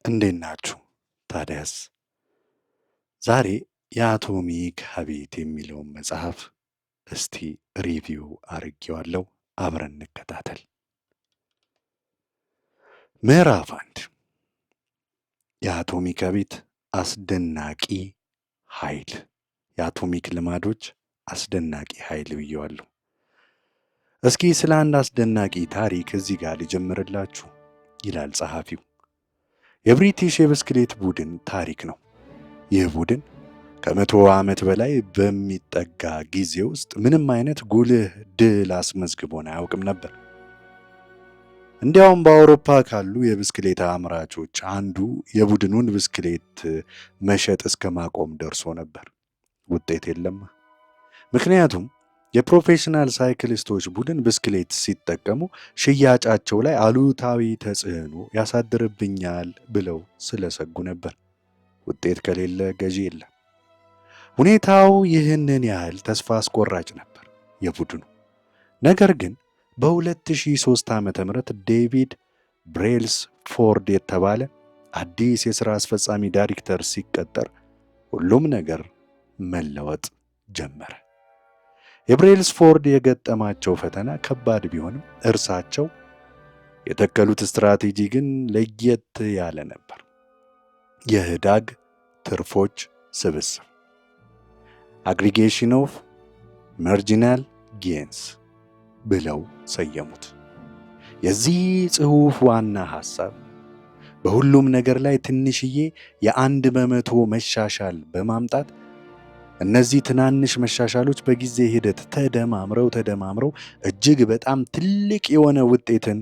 እንዴት ናችሁ? ታዲያስ ዛሬ የአቶሚክ ሀቢት የሚለውን መጽሐፍ እስቲ ሪቪው አድርጌዋለሁ። አብረን እንከታተል። ምዕራፍ 1 የአቶሚክ ሀቢት አስደናቂ ኃይል። የአቶሚክ ልማዶች አስደናቂ ኃይል ብየዋለሁ። እስኪ ስለ አንድ አስደናቂ ታሪክ እዚህ ጋር ልጀምርላችሁ ይላል ጸሐፊው። የብሪቲሽ የብስክሌት ቡድን ታሪክ ነው። ይህ ቡድን ከ100 ዓመት በላይ በሚጠጋ ጊዜ ውስጥ ምንም አይነት ጉልህ ድል አስመዝግቦን አያውቅም ነበር። እንዲያውም በአውሮፓ ካሉ የብስክሌት አምራቾች አንዱ የቡድኑን ብስክሌት መሸጥ እስከ ማቆም ደርሶ ነበር። ውጤት የለም። ምክንያቱም የፕሮፌሽናል ሳይክሊስቶች ቡድን ብስክሌት ሲጠቀሙ ሽያጫቸው ላይ አሉታዊ ተጽዕኖ ያሳድርብኛል ብለው ስለሰጉ ነበር። ውጤት ከሌለ ገዢ የለም። ሁኔታው ይህንን ያህል ተስፋ አስቆራጭ ነበር የቡድኑ። ነገር ግን በ2003 ዓ.ም ዴቪድ ብሬልስፎርድ የተባለ አዲስ የሥራ አስፈጻሚ ዳይሬክተር ሲቀጠር ሁሉም ነገር መለወጥ ጀመረ። የብሬልስፎርድ የገጠማቸው ፈተና ከባድ ቢሆንም እርሳቸው የተከሉት ስትራቴጂ ግን ለየት ያለ ነበር። የህዳግ ትርፎች ስብስብ አግሪጌሽን ኦፍ ማርጂናል ጌንስ ብለው ሰየሙት። የዚህ ጽሑፍ ዋና ሐሳብ በሁሉም ነገር ላይ ትንሽዬ የ1% መሻሻል በማምጣት እነዚህ ትናንሽ መሻሻሎች በጊዜ ሂደት ተደማምረው እጅግ በጣም ትልቅ የሆነ ውጤትን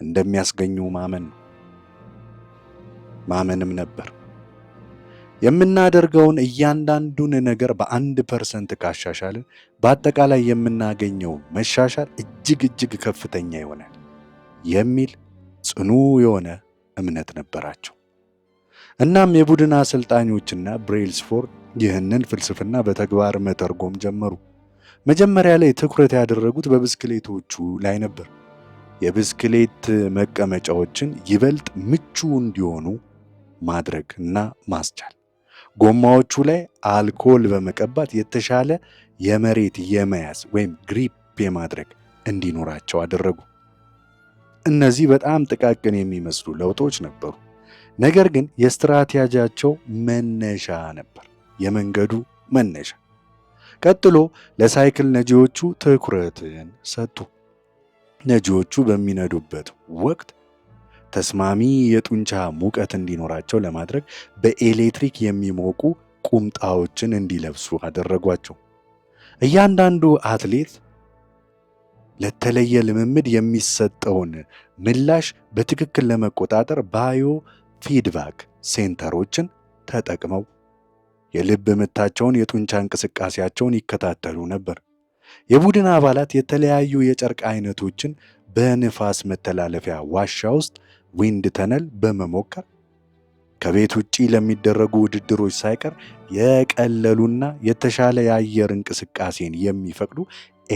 እንደሚያስገኙ ማመንም ነበር። የምናደርገውን እያንዳንዱን ነገር በ1% ካሻሻልን በአጠቃላይ የምናገኘው መሻሻል እጅግ ከፍተኛ ይሆናል የሚል ጽኑ የሆነ እምነት ነበራቸው። እናም የቡድን አሰልጣኞችና ብሬልስፎርድ ይህንን ፍልስፍና በተግባር መተርጎም ጀመሩ። መጀመሪያ ላይ ትኩረት ያደረጉት በብስክሌቶቹ ላይ ነበር። የብስክሌት መቀመጫዎችን ይበልጥ ምቹ እንዲሆኑ ማድረግ እና ማስቻል፣ ጎማዎቹ ላይ አልኮል በመቀባት የተሻለ የመሬት የመያዝ ወይም ግሪፕ የማድረግ እንዲኖራቸው አደረጉ። እነዚህ በጣም ጥቃቅን የሚመስሉ ለውጦች ነበሩ፣ ነገር ግን የስትራቴጂያቸው መነሻ ነበር፣ የመንገዱ መነሻ። ቀጥሎ ለሳይክል ነጂዎቹ ትኩረትን ሰጡ። ነጂዎቹ በሚነዱበት ወቅት ተስማሚ የጡንቻ ሙቀት እንዲኖራቸው ለማድረግ በኤሌክትሪክ የሚሞቁ ቁምጣዎችን እንዲለብሱ አደረጓቸው። እያንዳንዱ አትሌት ለተለየ ልምምድ የሚሰጠውን ምላሽ በትክክል ለመቆጣጠር ባዮ ፊድባክ ሴንተሮችን ተጠቅመው የልብ ምታቸውን፣ የጡንቻ እንቅስቃሴያቸውን ይከታተሉ ነበር። የቡድን አባላት የተለያዩ የጨርቅ አይነቶችን በንፋስ መተላለፊያ ዋሻ ውስጥ ዊንድ ተነል በመሞከር ከቤት ውጪ ለሚደረጉ ውድድሮች ሳይቀር የቀለሉና የተሻለ የአየር እንቅስቃሴን የሚፈቅዱ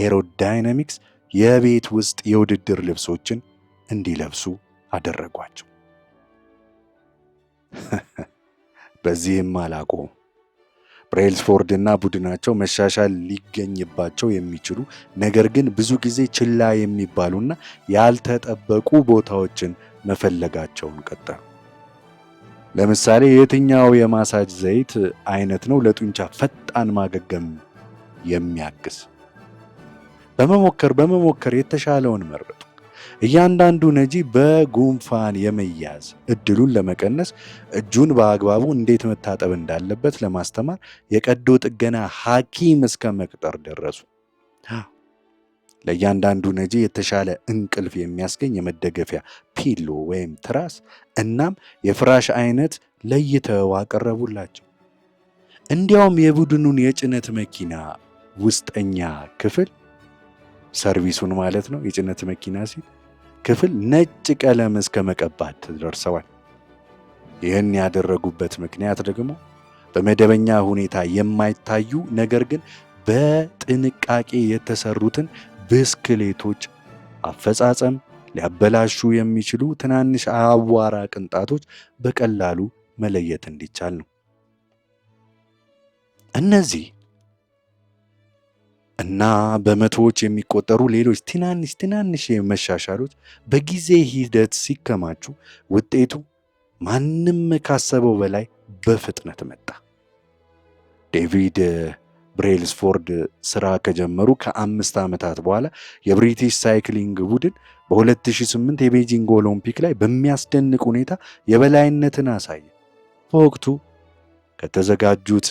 ኤሮዳይናሚክስ የቤት ውስጥ የውድድር ልብሶችን እንዲለብሱ አደረጓቸው። በዚህም አላቆሙም። ብሬልስፎርድ እና ቡድናቸው መሻሻል ሊገኝባቸው የሚችሉ ነገር ግን ብዙ ጊዜ ችላ የሚባሉና ያልተጠበቁ ቦታዎችን መፈለጋቸውን ቀጠሉ። ለምሳሌ የትኛው የማሳጅ ዘይት አይነት ነው ለጡንቻ ፈጣን ማገገም የሚያግዝ? በመሞከር የተሻለውን መረጡ። እያንዳንዱ ነጂ በጉንፋን የመያዝ እድሉን ለመቀነስ እጁን በአግባቡ እንዴት መታጠብ እንዳለበት ለማስተማር የቀዶ ጥገና ሐኪም እስከ መቅጠር ደረሱ። ለእያንዳንዱ ነጂ የተሻለ እንቅልፍ የሚያስገኝ የመደገፊያ ፒሎ ወይም ትራስ እናም የፍራሽ አይነት ለይተው አቀረቡላቸው። እንዲያውም የቡድኑን የጭነት መኪና ውስጠኛ ክፍል ሰርቪሱን ማለት ነው፣ የጭነት መኪና ሲል ክፍል ነጭ ቀለም እስከ መቀባት ደርሰዋል። ይህን ያደረጉበት ምክንያት ደግሞ በመደበኛ ሁኔታ የማይታዩ ነገር ግን በጥንቃቄ የተሰሩትን ብስክሌቶች አፈጻጸም ሊያበላሹ የሚችሉ ትናንሽ አቧራ ቅንጣቶች በቀላሉ መለየት እንዲቻል ነው። እነዚህ እና በመቶዎች የሚቆጠሩ ሌሎች ትናንሽ መሻሻሎች በጊዜ ሂደት ሲከማቹ ውጤቱ ማንም ካሰበው በላይ በፍጥነት መጣ። ዴቪድ ብሬልስፎርድ ሥራ ከጀመሩ ከ5 ዓመታት በኋላ የብሪቲሽ ሳይክሊንግ ቡድን በ2008 የቤጂንግ ኦሎምፒክ ላይ በሚያስደንቅ ሁኔታ የበላይነትን አሳየ። በወቅቱ ከተዘጋጁት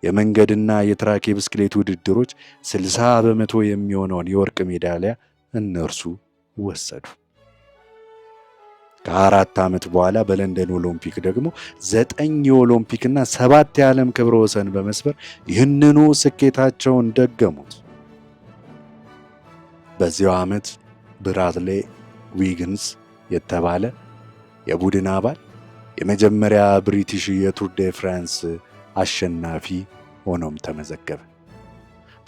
የመንገድና የትራክ የብስክሌት ውድድሮች 60% የሚሆነውን የወርቅ ሜዳሊያ እነርሱ ወሰዱ። ከ4 ዓመት በኋላ በለንደን ኦሎምፒክ ደግሞ 9 የኦሎምፒክና 7 የዓለም ክብረ ወሰን በመስበር ይህንኑ ስኬታቸውን ደገሙት። በዚያው ዓመት ብራድሌ ዊግንስ የተባለ የቡድን አባል የመጀመሪያ ብሪቲሽ የቱር ደ ፍራንስ አሸናፊ ሆኖም ተመዘገበ።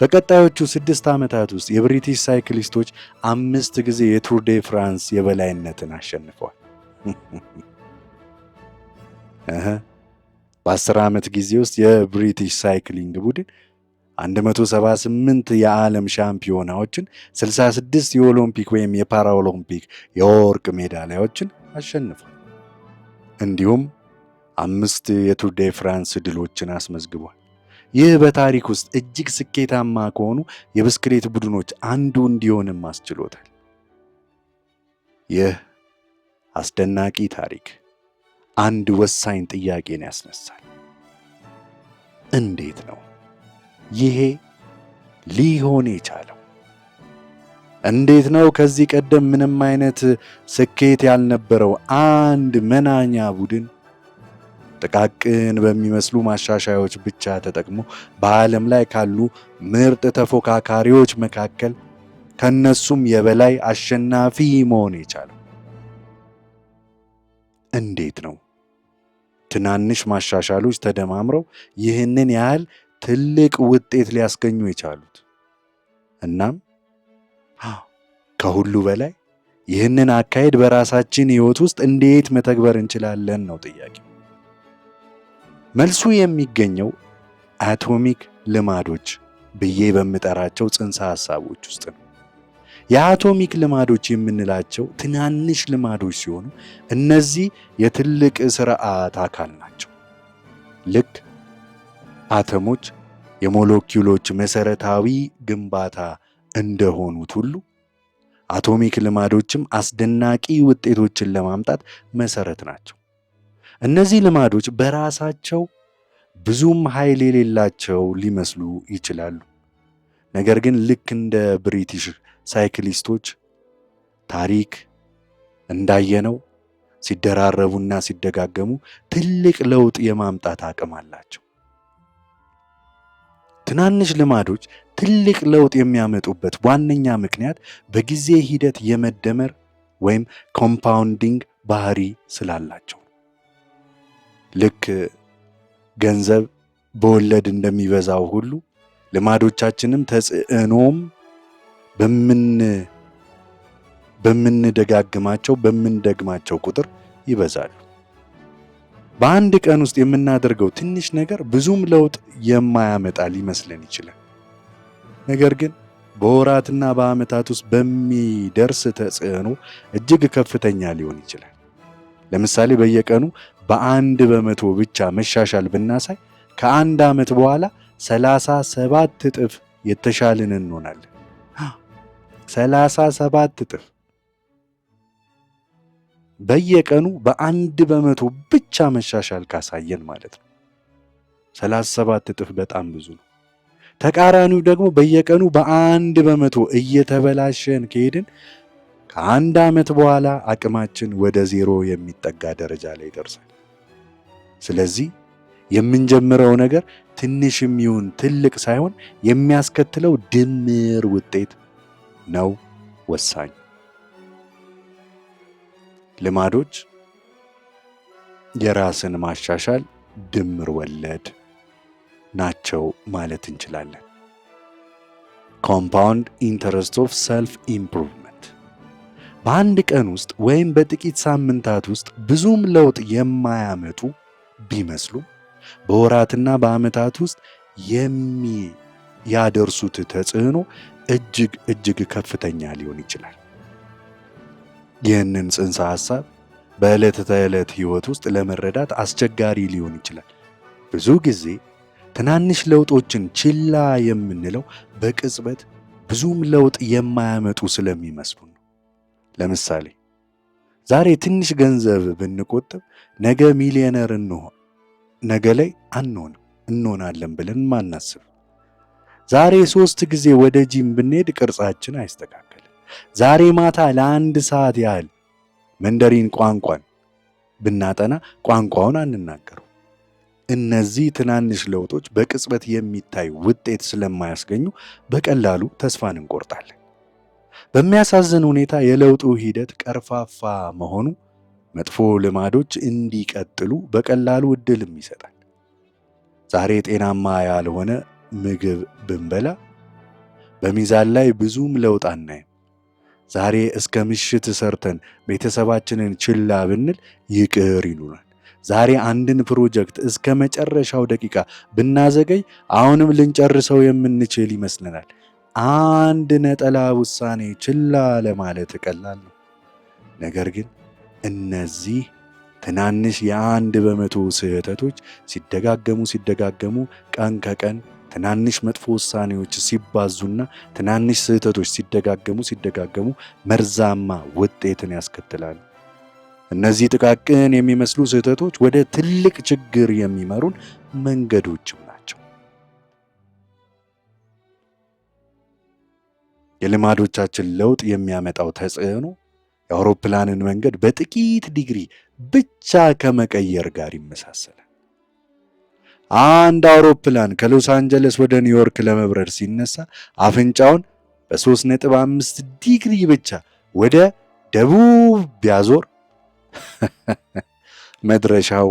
በቀጣዮቹ 6 ዓመታት ውስጥ የብሪቲሽ ሳይክሊስቶች 5 ጊዜ የቱር ደ ፍራንስ የበላይነትን አሸንፈዋል። በ10 ዓመት ጊዜ ውስጥ የብሪቲሽ ሳይክሊንግ ቡድን 178 የዓለም ሻምፒዮናዎችን፣ 66 የኦሎምፒክ ወይም የፓራኦሎምፒክ የወርቅ ሜዳሊያዎችን አሸንፏል። እንዲሁም 5 የቱር ደ ፍራንስ ድሎችን አስመዝግቧል። ይህ በታሪክ ውስጥ እጅግ ስኬታማ ከሆኑ የብስክሌት ቡድኖች አንዱ እንዲሆንም አስችሎታል። ይህ አስደናቂ ታሪክ አንድ ወሳኝ ጥያቄን ያስነሳል። እንዴት ነው ይሄ ሊሆን የቻለው? እንዴት ነው ከዚህ ቀደም ምንም አይነት ስኬት ያልነበረው አንድ መናኛ ቡድን ጥቃቅን በሚመስሉ ማሻሻያዎች ብቻ ተጠቅሞ በዓለም ላይ ካሉ ምርጥ ተፎካካሪዎች መካከል ከነሱም የበላይ አሸናፊ መሆን የቻለው? እንዴት ነው ትናንሽ ማሻሻሎች ተደማምረው ይህንን ያህል ትልቅ ውጤት ሊያስገኙ የቻሉት? እናም ከሁሉ በላይ ይህንን አካሄድ በራሳችን ሕይወት ውስጥ እንዴት መተግበር እንችላለን ነው ጥያቄው። መልሱ የሚገኘው አቶሚክ ልማዶች ብዬ በምጠራቸው ጽንሰ ሐሳቦች ውስጥ ነው። የአቶሚክ ልማዶች የምንላቸው ትናንሽ ልማዶች ሲሆኑ እነዚህ የትልቅ ስርዓት አካል ናቸው። ልክ አተሞች የሞለኪውሎች መሰረታዊ ግንባታ እንደሆኑት ሁሉ አቶሚክ ልማዶችም አስደናቂ ውጤቶችን ለማምጣት መሰረት ናቸው። እነዚህ ልማዶች በራሳቸው ብዙም ኃይል የሌላቸው ሊመስሉ ይችላሉ። ነገር ግን ልክ እንደ ብሪቲሽ ሳይክሊስቶች ታሪክ እንዳየነው ሲደራረቡና ሲደጋገሙ ትልቅ ለውጥ የማምጣት አቅም አላቸው። ትናንሽ ልማዶች ትልቅ ለውጥ የሚያመጡበት ዋነኛ ምክንያት በጊዜ ሂደት የመደመር ወይም ኮምፓውንዲንግ ባህሪ ስላላቸው። ልክ ገንዘብ በወለድ እንደሚበዛው ሁሉ ልማዶቻችንም ተጽዕኖም በምንደግማቸው ቁጥር ይበዛሉ። በአንድ ቀን ውስጥ የምናደርገው ትንሽ ነገር ብዙም ለውጥ የማያመጣ ሊመስለን ይችላል። ነገር ግን በወራትና በዓመታት ውስጥ በሚደርስ ተጽዕኖ እጅግ ከፍተኛ ሊሆን ይችላል። ለምሳሌ በየቀኑ በ1% ብቻ መሻሻል ብናሳይ ከ1 ዓመት በኋላ 37 እጥፍ የተሻልን እንሆናለን። 37 እጥፍ በየቀኑ በ1% ብቻ መሻሻል ካሳየን ማለት ነው። 37 እጥፍ በጣም ብዙ ነው። ተቃራኒው ደግሞ በየቀኑ በ1% እየተበላሸን ከሄድን ከ1 ዓመት በኋላ አቅማችን ወደ 0 የሚጠጋ ደረጃ ላይ ይደርሳል። ስለዚህ የምንጀምረው ነገር ትንሽም ይሁን ትልቅ ሳይሆን የሚያስከትለው ድምር ውጤት ነው ወሳኝ። ልማዶች የራስን ማሻሻል ድምር ወለድ ናቸው ማለት እንችላለን። ኮምፓውንድ ኢንተረስት ኦፍ ሰልፍ ኢምፕሩቭመንት። በአንድ ቀን ውስጥ ወይም በጥቂት ሳምንታት ውስጥ ብዙም ለውጥ የማያመጡ ቢመስሉ በወራትና በዓመታት ውስጥ የሚያደርሱት ተጽዕኖ እጅግ ከፍተኛ ሊሆን ይችላል። ይህንን ጽንሰ ሐሳብ በዕለት ተዕለት ሕይወት ውስጥ ለመረዳት አስቸጋሪ ሊሆን ይችላል። ብዙ ጊዜ ትናንሽ ለውጦችን ችላ የምንለው በቅጽበት ብዙም ለውጥ የማያመጡ ስለሚመስሉ ነው። ለምሳሌ ዛሬ ትንሽ ገንዘብ ብንቆጥብ ነገ ሚሊዮነር ነገ ላይ እንሆናለን ብለን ማናስብ። ዛሬ 3 ጊዜ ወደ ጂም ብንሄድ ቅርጻችን አይስተካከልም። ዛሬ ማታ ለ1 ሰዓት ያህል መንደሪን ቋንቋን ብናጠና ቋንቋውን አንናገረው። እነዚህ ትናንሽ ለውጦች በቅጽበት የሚታይ ውጤት ስለማያስገኙ በቀላሉ ተስፋን እንቆርጣለን። በሚያሳዝን ሁኔታ የለውጡ ሂደት ቀርፋፋ መሆኑ መጥፎ ልማዶች እንዲቀጥሉ በቀላሉ እድልም ይሰጣል። ዛሬ ጤናማ ያልሆነ ምግብ ብንበላ በሚዛን ላይ ብዙም ለውጥ አናይም። ዛሬ እስከ ምሽት ሰርተን ቤተሰባችንን ችላ ብንል ይቅር ይሉናል። ዛሬ አንድን ፕሮጀክት እስከ መጨረሻው ደቂቃ ብናዘገይ አሁንም ልንጨርሰው የምንችል ይመስለናል። አንድ ነጠላ ውሳኔ ችላ ለማለት ቀላል ነው። ነገር ግን እነዚህ ትናንሽ የ1% ስህተቶች ሲደጋገሙ ቀን ከቀን ትናንሽ መጥፎ ውሳኔዎች ሲባዙና ትናንሽ ስህተቶች ሲደጋገሙ መርዛማ ውጤትን ያስከትላሉ። እነዚህ ጥቃቅን የሚመስሉ ስህተቶች ወደ ትልቅ ችግር የሚመሩን መንገዶችም ናቸው። የልማዶቻችን ለውጥ የሚያመጣው ተጽዕኖ የአውሮፕላንን መንገድ በጥቂት ዲግሪ ብቻ ከመቀየር ጋር ይመሳሰላል። አንድ አውሮፕላን ከሎስ አንጀለስ ወደ ኒውዮርክ ለመብረር ሲነሳ አፍንጫውን በ3.5 ዲግሪ ብቻ ወደ ደቡብ ቢያዞር መድረሻው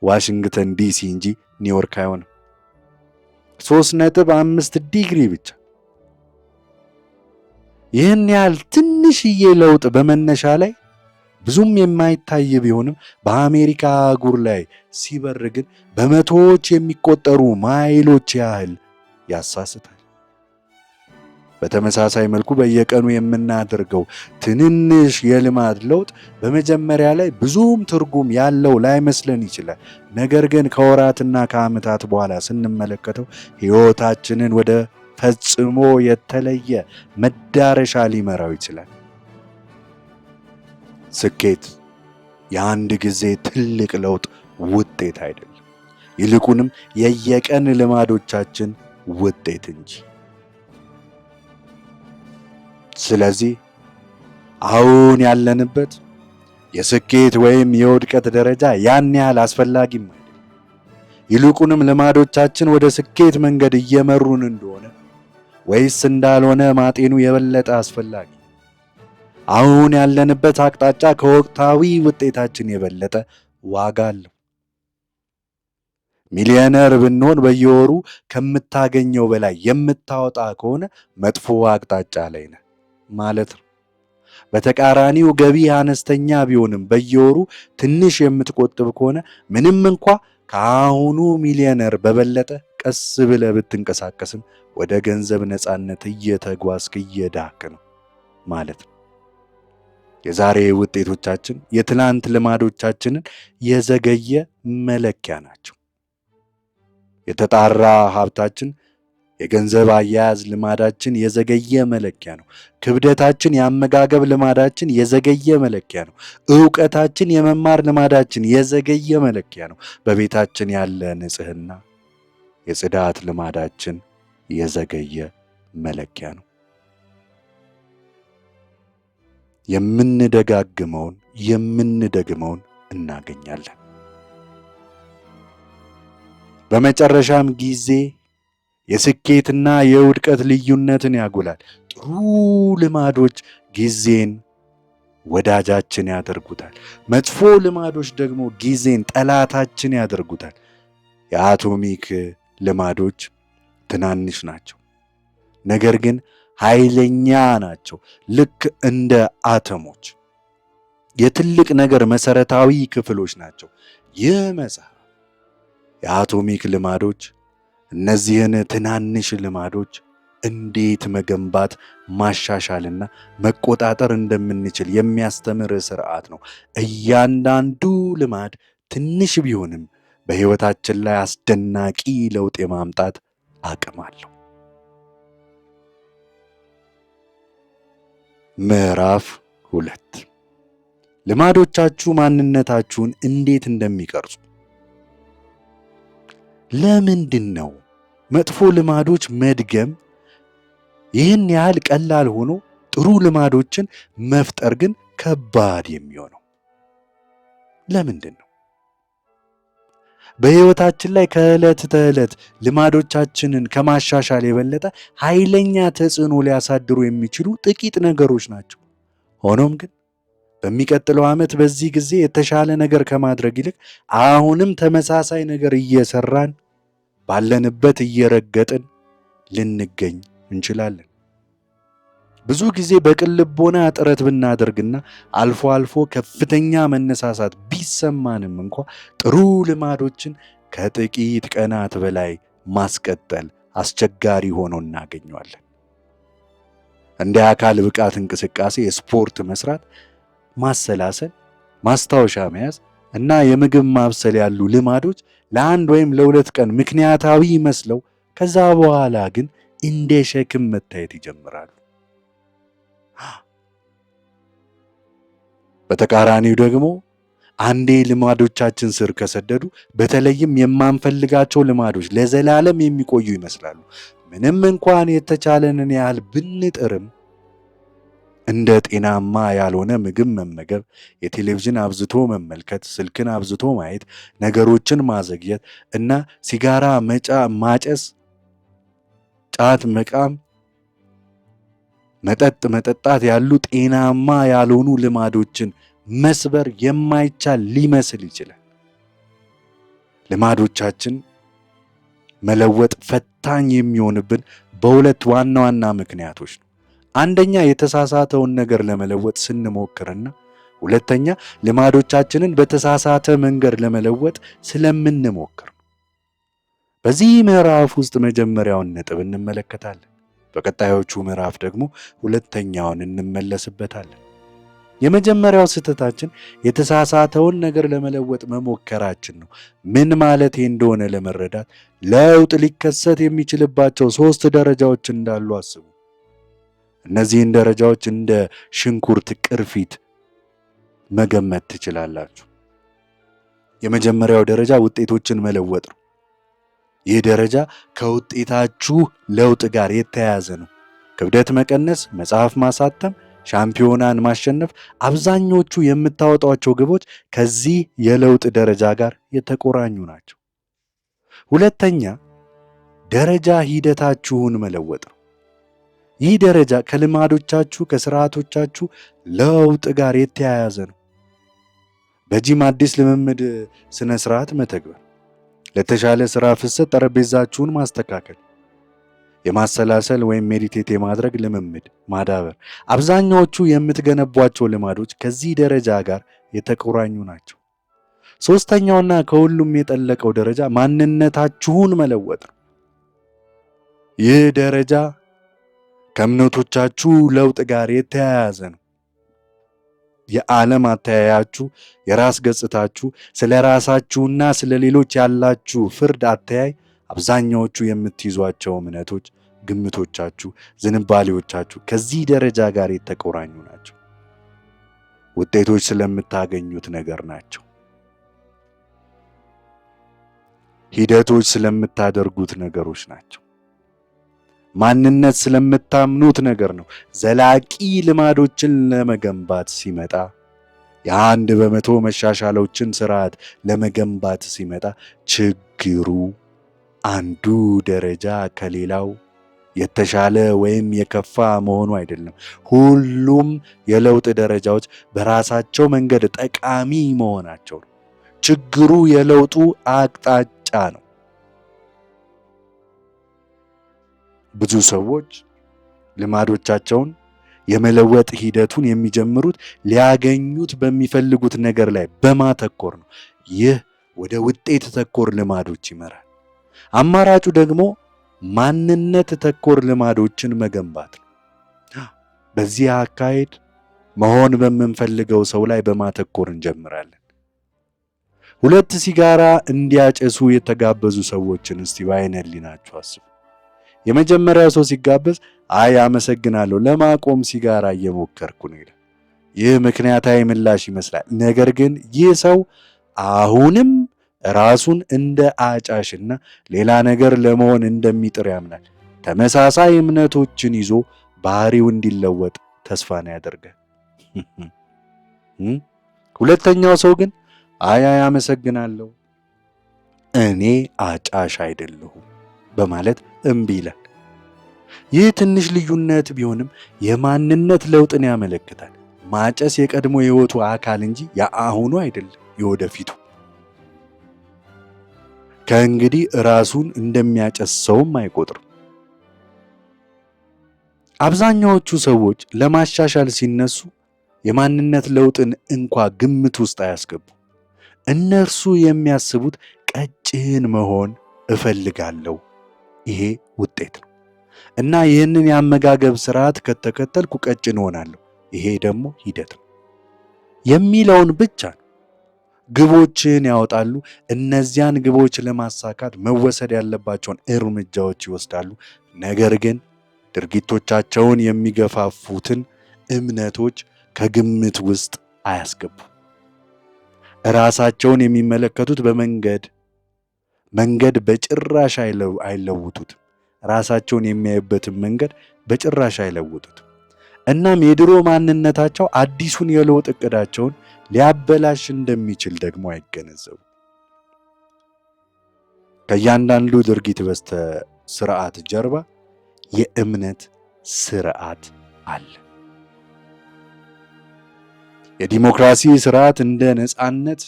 ዋሽንግተን ዲሲ እንጂ ኒውዮርክ አይሆንም። 3.5 ዲግሪ ብቻ። ይህን ያህል ትንሽዬ ለውጥ በመነሻ ላይ ብዙም የማይታይ ቢሆንም በአሜሪካ አህጉር ላይ ሲበር ግን በመቶዎች የሚቆጠሩ ማይሎች ያህል ያሳስታል። በተመሳሳይ መልኩ በየቀኑ የምናደርገው ትንንሽ የልማድ ለውጥ በመጀመሪያ ላይ ብዙም ትርጉም ያለው ላይመስለን ይችላል። ነገር ግን ከወራትና ከዓመታት በኋላ ስንመለከተው ሕይወታችንን ወደ ፈጽሞ የተለየ መዳረሻ ሊመራው ይችላል። ስኬት የአንድ ጊዜ ትልቅ ለውጥ ውጤት አይደለም፣ ይልቁንም የየቀን ልማዶቻችን ውጤት እንጂ። ስለዚህ አሁን ያለንበት የስኬት ወይም የውድቀት ደረጃ ያን ያህል አስፈላጊም አይደለም። ይልቁንም ልማዶቻችን ወደ ስኬት መንገድ እየመሩን እንደሆነ ወይስ እንዳልሆነ ማጤኑ የበለጠ አስፈላጊ። አሁን ያለንበት አቅጣጫ ከወቅታዊ ውጤታችን የበለጠ ዋጋ አለው። ሚሊዮነር ብንሆን በየወሩ ከምታገኘው በላይ የምታወጣ ከሆነ መጥፎ አቅጣጫ ላይ ነህ ማለት ነው። በተቃራኒው ገቢ አነስተኛ ቢሆንም በየወሩ ትንሽ የምትቆጥብ ከሆነ ምንም እንኳ ከአሁኑ ሚሊዮነር በበለጠ ቀስ ብለህ ብትንቀሳቀስም ወደ ገንዘብ ነፃነት እየተጓዝክ እየዳክ ነው ማለት ነው። የዛሬ ውጤቶቻችን የትናንት ልማዶቻችንን የዘገየ መለኪያ ናቸው። የተጣራ ሀብታችን የገንዘብ አያያዝ ልማዳችን የዘገየ መለኪያ ነው። ክብደታችን የአመጋገብ ልማዳችን የዘገየ መለኪያ ነው። ዕውቀታችን የመማር ልማዳችን የዘገየ መለኪያ ነው። በቤታችን ያለ ንጽህና የጽዳት ልማዳችን የዘገየ መለኪያ ነው። የምንደግመውን እናገኛለን። በመጨረሻም ጊዜ የስኬትና የውድቀት ልዩነትን ያጎላል። ጥሩ ልማዶች ጊዜን ወዳጃችን ያደርጉታል። መጥፎ ልማዶች ደግሞ ጊዜን ጠላታችን ያደርጉታል። የአቶሚክ ልማዶች ትናንሽ ናቸው፣ ነገር ግን ኃይለኛ ናቸው። ልክ እንደ አተሞች የትልቅ ነገር መሰረታዊ ክፍሎች ናቸው። ይህ መጽሐፍ የአቶሚክ ልማዶች እነዚህን ትናንሽ ልማዶች እንዴት መገንባት ማሻሻልና መቆጣጠር እንደምንችል የሚያስተምር ስርዓት ነው። እያንዳንዱ ልማድ ትንሽ ቢሆንም በሕይወታችን ላይ አስደናቂ ለውጥ የማምጣት አቅም አለው። ምዕራፍ 2 ልማዶቻችሁ ማንነታችሁን እንዴት እንደሚቀርጹ። ለምንድን ነው መጥፎ ልማዶች መድገም ይህን ያህል ቀላል ሆኖ ጥሩ ልማዶችን መፍጠር ግን ከባድ የሚሆነው? ለምንድን ነው? በሕይወታችን ላይ ከዕለት ተዕለት ልማዶቻችንን ከማሻሻል የበለጠ ኃይለኛ ተጽዕኖ ሊያሳድሩ የሚችሉ ጥቂት ነገሮች ናቸው። ሆኖም ግን በሚቀጥለው ዓመት በዚህ ጊዜ የተሻለ ነገር ከማድረግ ይልቅ አሁንም ተመሳሳይ ነገር እየሰራን ባለንበት እየረገጥን ልንገኝ እንችላለን። ብዙ ጊዜ በቅን ልቦና ጥረት ብናደርግና አልፎ አልፎ ከፍተኛ መነሳሳት ቢሰማንም እንኳ ጥሩ ልማዶችን ከጥቂት ቀናት በላይ ማስቀጠል አስቸጋሪ ሆኖ እናገኘዋለን። እንደ አካል ብቃት እንቅስቃሴ፣ ስፖርት መስራት፣ ማሰላሰል፣ ማስታወሻ መያዝ እና የምግብ ማብሰል ያሉ ልማዶች ለአንድ ወይም ለሁለት ቀን ምክንያታዊ መስለው ከዛ በኋላ ግን እንደ ሸክም መታየት ይጀምራሉ። በተቃራኒው ደግሞ አንዴ ልማዶቻችን ስር ከሰደዱ በተለይም የማንፈልጋቸው ልማዶች ለዘላለም የሚቆዩ ይመስላሉ። ምንም እንኳን የተቻለንን ያህል ብንጥርም እንደ ጤናማ ያልሆነ ምግብ መመገብ፣ የቴሌቪዥን አብዝቶ መመልከት፣ ስልክን አብዝቶ ማየት፣ ነገሮችን ማዘግየት እና ሲጋራ ማጨስ፣ ጫት መቃም፣ መጠጥ መጠጣት ያሉ ጤናማ ያልሆኑ ልማዶችን መስበር የማይቻል ሊመስል ይችላል። ልማዶቻችን መለወጥ ፈታኝ የሚሆንብን በሁለት ዋና ዋና ምክንያቶች ነው። አንደኛ የተሳሳተውን ነገር ለመለወጥ ስንሞክርና ሁለተኛ ልማዶቻችንን በተሳሳተ መንገድ ለመለወጥ ስለምንሞክር ነው። በዚህ ምዕራፍ ውስጥ መጀመሪያውን ነጥብ እንመለከታለን። በቀጣዮቹ ምዕራፍ ደግሞ ሁለተኛውን እንመለስበታለን። የመጀመሪያው ስህተታችን የተሳሳተውን ነገር ለመለወጥ መሞከራችን ነው። ምን ማለቴ እንደሆነ ለመረዳት ለውጥ ሊከሰት የሚችልባቸው 3 ደረጃዎች እንዳሉ አስቡ። እነዚህን ደረጃዎች እንደ ሽንኩርት ቅርፊት መገመት ትችላላችሁ። የመጀመሪያው ደረጃ ውጤቶችን መለወጥ ነው። ይህ ደረጃ ከውጤታችሁ ለውጥ ጋር የተያያዘ ነው። ክብደት መቀነስ፣ መጽሐፍ ማሳተም፣ ሻምፒዮናን ማሸነፍ፣ አብዛኞቹ የምታወጧቸው ግቦች ከዚህ የለውጥ ደረጃ ጋር የተቆራኙ ናቸው። ሁለተኛ ደረጃ ሂደታችሁን መለወጥ ነው። ይህ ደረጃ ከልማዶቻችሁ ከስርዓቶቻችሁ ለውጥ ጋር የተያያዘ ነው። በጂም አዲስ ልምምድ ስነ ስርዓት መተግበር፣ ለተሻለ ስራ ፍሰት ጠረጴዛችሁን ማስተካከል፣ የማሰላሰል ወይም ሜዲቴት የማድረግ ልምምድ ማዳበር፣ አብዛኛዎቹ የምትገነቧቸው ልማዶች ከዚህ ደረጃ ጋር የተቆራኙ ናቸው። ሶስተኛውና ከሁሉም የጠለቀው ደረጃ ማንነታችሁን መለወጥ ነው። ይህ ደረጃ ከእምነቶቻችሁ ለውጥ ጋር የተያያዘ ነው። የዓለም አተያያችሁ፣ የራስ ገጽታችሁ፣ ስለ ራሳችሁና ስለ ሌሎች ያላችሁ ፍርድ አተያይ፣ አብዛኛዎቹ የምትይዟቸው እምነቶች፣ ግምቶቻችሁ፣ ዝንባሌዎቻችሁ ከዚህ ደረጃ ጋር የተቆራኙ ናቸው። ውጤቶች ስለምታገኙት ነገር ናቸው። ሂደቶች ስለምታደርጉት ነገሮች ናቸው። ማንነት ስለምታምኑት ነገር ነው። ዘላቂ ልማዶችን ለመገንባት ሲመጣ የ1% መሻሻሎችን ስርዓት ለመገንባት ሲመጣ ችግሩ አንዱ ደረጃ ከሌላው የተሻለ ወይም የከፋ መሆኑ አይደለም። ሁሉም የለውጥ ደረጃዎች በራሳቸው መንገድ ጠቃሚ መሆናቸው ነው። ችግሩ የለውጡ አቅጣጫ ነው። ብዙ ሰዎች ልማዶቻቸውን የመለወጥ ሂደቱን የሚጀምሩት ሊያገኙት በሚፈልጉት ነገር ላይ በማተኮር ነው። ይህ ወደ ውጤት ተኮር ልማዶች ይመራል። አማራጩ ደግሞ ማንነት ተኮር ልማዶችን መገንባት ነው። በዚህ አካሄድ መሆን በምንፈልገው ሰው ላይ በማተኮር እንጀምራለን። 2 ሲጋራ እንዲያጨሱ የተጋበዙ ሰዎችን እስቲ በዓይነ ሕሊናችሁ አስቡ። የመጀመሪያው ሰው ሲጋበዝ አይ አመሰግናለሁ፣ ለማቆም ሲጋራ እየሞከርኩ ነው ይላል። ይህ ምክንያታዊ ምላሽ ይመስላል። ነገር ግን ይህ ሰው አሁንም ራሱን እንደ አጫሽና ሌላ ነገር ለመሆን እንደሚጥር ያምናል። ተመሳሳይ እምነቶችን ይዞ ባህሪው እንዲለወጥ ተስፋን ያደርጋል። ሁለተኛው ሰው ግን አይ አመሰግናለሁ፣ እኔ አጫሽ አይደለሁም በማለት እምቢ ይላል። ይህ ትንሽ ልዩነት ቢሆንም የማንነት ለውጥን ያመለክታል። ማጨስ የቀድሞ ሕይወቱ አካል እንጂ የአሁኑ አይደለም፣ የወደፊቱ። ከእንግዲህ ራሱን እንደሚያጨስ ሰውም አይቆጥርም። አብዛኛዎቹ ሰዎች ለማሻሻል ሲነሱ የማንነት ለውጥን እንኳ ግምት ውስጥ አያስገቡ። እነርሱ የሚያስቡት ቀጭን መሆን እፈልጋለሁ፣ ይሄ ውጤት ነው እና ይህንን የአመጋገብ ስርዓት ከተከተልኩ ቀጭን እሆናለሁ፣ ይሄ ደግሞ ሂደት ነው የሚለውን ብቻ ነው። ግቦችን ያወጣሉ። እነዚያን ግቦች ለማሳካት መወሰድ ያለባቸውን እርምጃዎች ይወስዳሉ። ነገር ግን ድርጊቶቻቸውን የሚገፋፉትን እምነቶች ከግምት ውስጥ አያስገቡ። ራሳቸውን የሚመለከቱት መንገድ በጭራሽ አይለውጡትም። ራሳቸውን የሚያዩበትን መንገድ በጭራሽ አይለውጡትም። እናም የድሮ ማንነታቸው አዲሱን የለውጥ እቅዳቸውን ሊያበላሽ እንደሚችል ደግሞ አይገነዘቡ። ከእያንዳንዱ ድርጊት በስተ ስርዓት ጀርባ የእምነት ስርዓት አለ። የዲሞክራሲ ስርዓት እንደ ነፃነት፣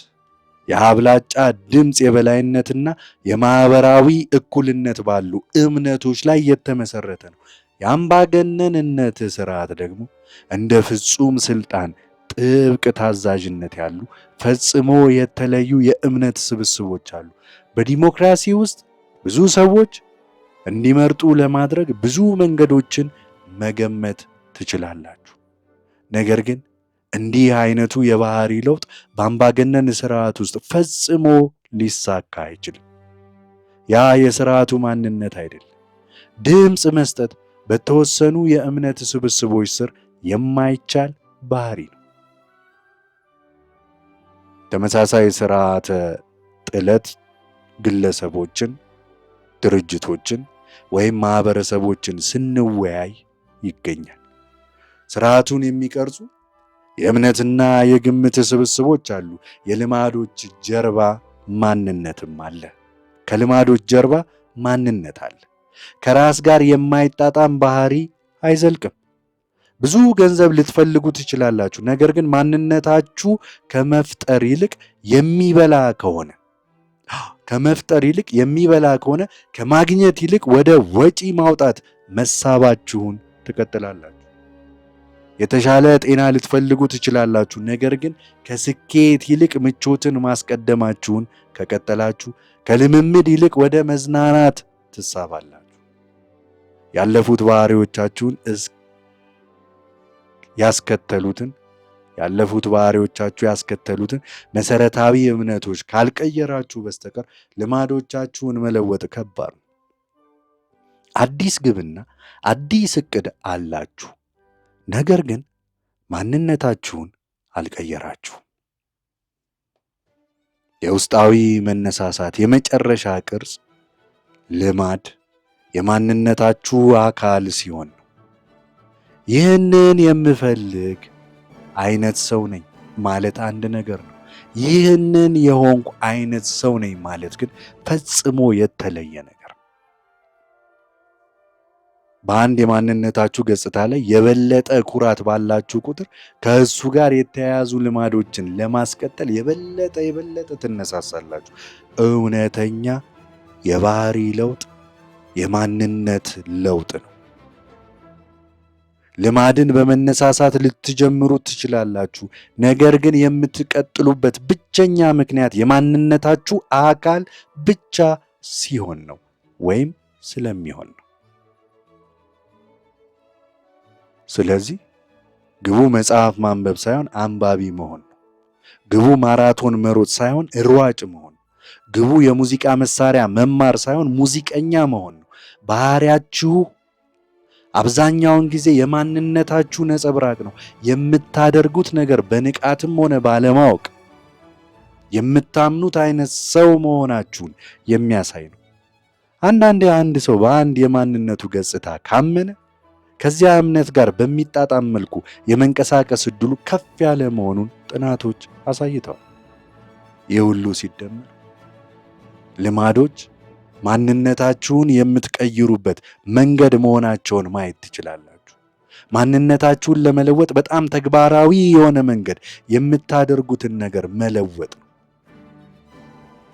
የአብላጫ ድምፅ የበላይነትና የማህበራዊ እኩልነት ባሉ እምነቶች ላይ የተመሰረተ ነው። የአምባገነንነት ስርዓት ደግሞ እንደ ፍጹም ስልጣን፣ ጥብቅ ታዛዥነት ያሉ ፈጽሞ የተለዩ የእምነት ስብስቦች አሉ። በዲሞክራሲ ውስጥ ብዙ ሰዎች እንዲመርጡ ለማድረግ ብዙ መንገዶችን መገመት ትችላላችሁ። ነገር ግን እንዲህ አይነቱ የባህሪ ለውጥ በአምባገነን ስርዓት ውስጥ ፈጽሞ ሊሳካ አይችልም። ያ የስርዓቱ ማንነት አይደለም። ድምፅ መስጠት በተወሰኑ የእምነት ስብስቦች ስር የማይቻል ባህሪ ነው። ተመሳሳይ ስርዓተ ጥለት ግለሰቦችን፣ ድርጅቶችን ወይም ማህበረሰቦችን ስንወያይ ይገኛል። ስርዓቱን የሚቀርጹ የእምነትና የግምት ስብስቦች አሉ። የልማዶች ጀርባ ማንነትም አለ። ከልማዶች ጀርባ ማንነት አለ። ከራስ ጋር የማይጣጣም ባህሪ አይዘልቅም። ብዙ ገንዘብ ልትፈልጉ ትችላላችሁ። ነገር ግን ማንነታችሁ ከመፍጠር ይልቅ የሚበላ ከሆነ ከማግኘት ይልቅ ወደ ወጪ ማውጣት መሳባችሁን ትቀጥላላችሁ። የተሻለ ጤና ልትፈልጉ ትችላላችሁ። ነገር ግን ከስኬት ይልቅ ምቾትን ማስቀደማችሁን ከቀጠላችሁ ከልምምድ ይልቅ ወደ መዝናናት ትሳባላችሁ። ያለፉት ባህሪዎቻችሁን ያስከተሉትን መሰረታዊ እምነቶች ካልቀየራችሁ በስተቀር ልማዶቻችሁን መለወጥ ከባድ ነው። አዲስ ግብና አዲስ እቅድ አላችሁ፣ ነገር ግን ማንነታችሁን አልቀየራችሁ። የውስጣዊ መነሳሳት የመጨረሻ ቅርጽ ልማድ የማንነታችሁ አካል ሲሆን ነው። ይህንን የምፈልግ አይነት ሰው ነኝ ማለት አንድ ነገር ነው። ይህንን የሆንኩ አይነት ሰው ነኝ ማለት ግን ፈጽሞ የተለየ ነገር ነው። በአንድ የማንነታችሁ ገጽታ ላይ የበለጠ ኩራት ባላችሁ ቁጥር ከእሱ ጋር የተያያዙ ልማዶችን ለማስቀጠል የበለጠ ትነሳሳላችሁ። እውነተኛ የባህሪ ለውጥ የማንነት ለውጥ ነው። ልማድን በመነሳሳት ልትጀምሩት ትችላላችሁ። ነገር ግን የምትቀጥሉበት ብቸኛ ምክንያት የማንነታችሁ አካል ብቻ ሲሆን ነው ወይም ስለሚሆን ነው። ስለዚህ ግቡ መጽሐፍ ማንበብ ሳይሆን አንባቢ መሆን ነው። ግቡ ማራቶን መሮጥ ሳይሆን ሯጭ መሆን ነው። ግቡ የሙዚቃ መሳሪያ መማር ሳይሆን ሙዚቀኛ መሆን ነው። ባህሪያችሁ አብዛኛውን ጊዜ የማንነታችሁ ነጸብራቅ ነው። የምታደርጉት ነገር በንቃትም ሆነ ባለማወቅ የምታምኑት አይነት ሰው መሆናችሁን የሚያሳይ ነው። አንዳንዴ አንድ ሰው በአንድ የማንነቱ ገጽታ ካመነ ከዚያ እምነት ጋር በሚጣጣም መልኩ የመንቀሳቀስ ዕድሉ ከፍ ያለ መሆኑን ጥናቶች አሳይተዋል። ይህ ሁሉ ሲደመር ልማዶች ማንነታችሁን የምትቀይሩበት መንገድ መሆናቸውን ማየት ትችላላችሁ። ማንነታችሁን ለመለወጥ በጣም ተግባራዊ የሆነ መንገድ የምታደርጉትን ነገር መለወጥ ነው።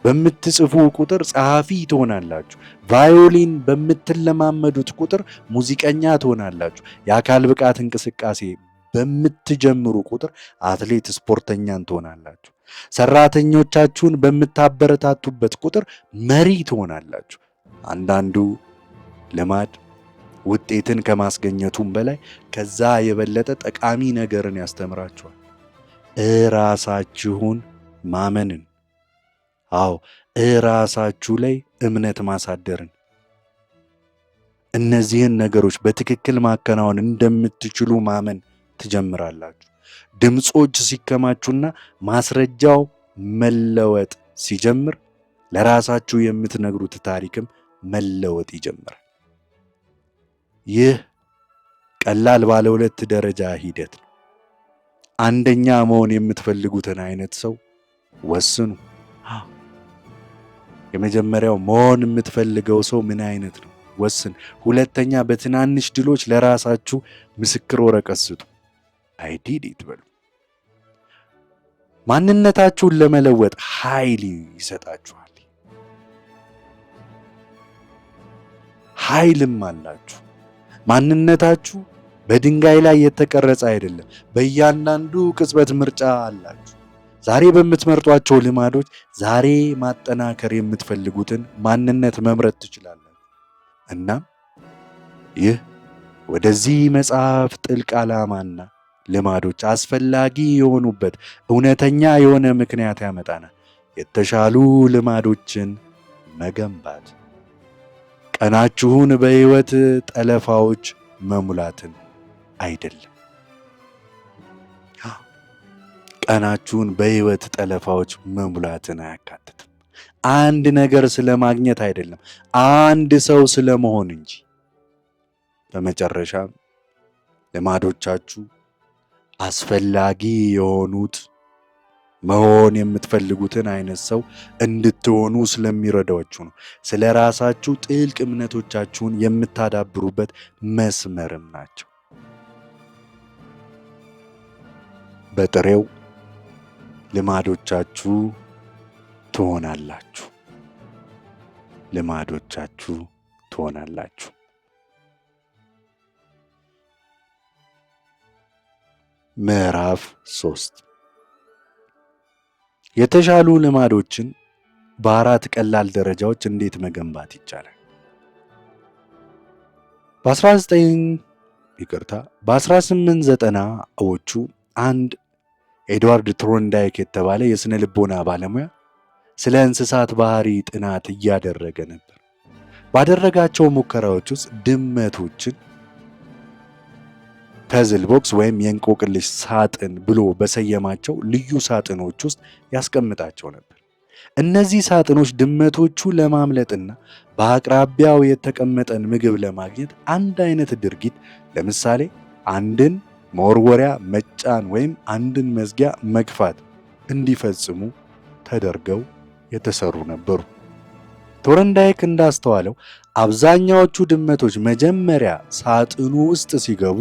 በምትጽፉ ቁጥር ጸሐፊ ትሆናላችሁ። ቫዮሊን በምትለማመዱት ቁጥር ሙዚቀኛ ትሆናላችሁ። የአካል ብቃት እንቅስቃሴ በምትጀምሩ ቁጥር አትሌት፣ ስፖርተኛን ትሆናላችሁ። ሰራተኞቻችሁን በምታበረታቱበት ቁጥር መሪ ትሆናላችሁ። አንዳንዱ ልማድ ውጤትን ከማስገኘቱም በላይ ከዛ የበለጠ ጠቃሚ ነገርን ያስተምራችኋል። እራሳችሁን ማመንን፣ አዎ እራሳችሁ ላይ እምነት ማሳደርን። እነዚህን ነገሮች በትክክል ማከናወን እንደምትችሉ ማመን ትጀምራላችሁ። ድምፆች ሲከማቹና ማስረጃው መለወጥ ሲጀምር ለራሳችሁ የምትነግሩት ታሪክም መለወጥ ይጀምራል። ይህ ቀላል ባለ 2 ደረጃ ሂደት ነው። አንደኛ መሆን የምትፈልጉትን አይነት ሰው ወስኑ። የመጀመሪያው መሆን የምትፈልገው ሰው ምን አይነት ነው? ወስን። ሁለተኛ በትናንሽ ድሎች ለራሳችሁ ምስክር ወረቀት ስጡ። አይ ዲድ ኢት በሉ። ማንነታችሁን ለመለወጥ ኃይል ይሰጣችኋል። ኃይልም አላችሁ። ማንነታችሁ በድንጋይ ላይ የተቀረጸ አይደለም። በእያንዳንዱ ቅጽበት ምርጫ አላችሁ። ዛሬ በምትመርጧቸው ልማዶች ዛሬ ማጠናከር የምትፈልጉትን ማንነት መምረጥ ትችላላችሁ። እናም ይህ ወደዚህ መጽሐፍ ጥልቅ ዓላማና ልማዶች አስፈላጊ የሆኑበት እውነተኛ የሆነ ምክንያት ያመጣናል። የተሻሉ ልማዶችን መገንባት፣ ቀናችሁን በሕይወት ጠለፋዎች መሙላትን አይደለም። ቀናችሁን በሕይወት ጠለፋዎች መሙላትን አያካትትም። አንድ ነገር ስለማግኘት አይደለም፣ አንድ ሰው ስለመሆን እንጂ። በመጨረሻም ልማዶቻችሁ አስፈላጊ የሆኑት መሆን የምትፈልጉትን አይነት ሰው እንድትሆኑ ስለሚረዳችሁ ነው። ስለ ራሳችሁ ጥልቅ እምነቶቻችሁን የምታዳብሩበት መስመርም ናቸው። በጥሬው ልማዶቻችሁ ትሆናላችሁ። ልማዶቻችሁ ትሆናላችሁ። ምዕራፍ 3 የተሻሉ ልማዶችን በ4 ቀላል ደረጃዎች እንዴት መገንባት ይቻላል? በ1890ዎቹ አንድ ኤድዋርድ ትሮንዳይክ የተባለ የሥነ ልቦና ባለሙያ ስለ እንስሳት ባህሪ ጥናት እያደረገ ነበር። ባደረጋቸው ሙከራዎች ውስጥ ድመቶችን ፐዝል ቦክስ ወይም የእንቆቅልሽ ሳጥን ብሎ በሰየማቸው ልዩ ሳጥኖች ውስጥ ያስቀምጣቸው ነበር። እነዚህ ሳጥኖች ድመቶቹ ለማምለጥና በአቅራቢያው የተቀመጠን ምግብ ለማግኘት አንድ አይነት ድርጊት፣ ለምሳሌ አንድን መወርወሪያ መጫን ወይም አንድን መዝጊያ መግፋት እንዲፈጽሙ ተደርገው የተሰሩ ነበሩ። ቶረንዳይክ እንዳስተዋለው አብዛኛዎቹ ድመቶች መጀመሪያ ሳጥኑ ውስጥ ሲገቡ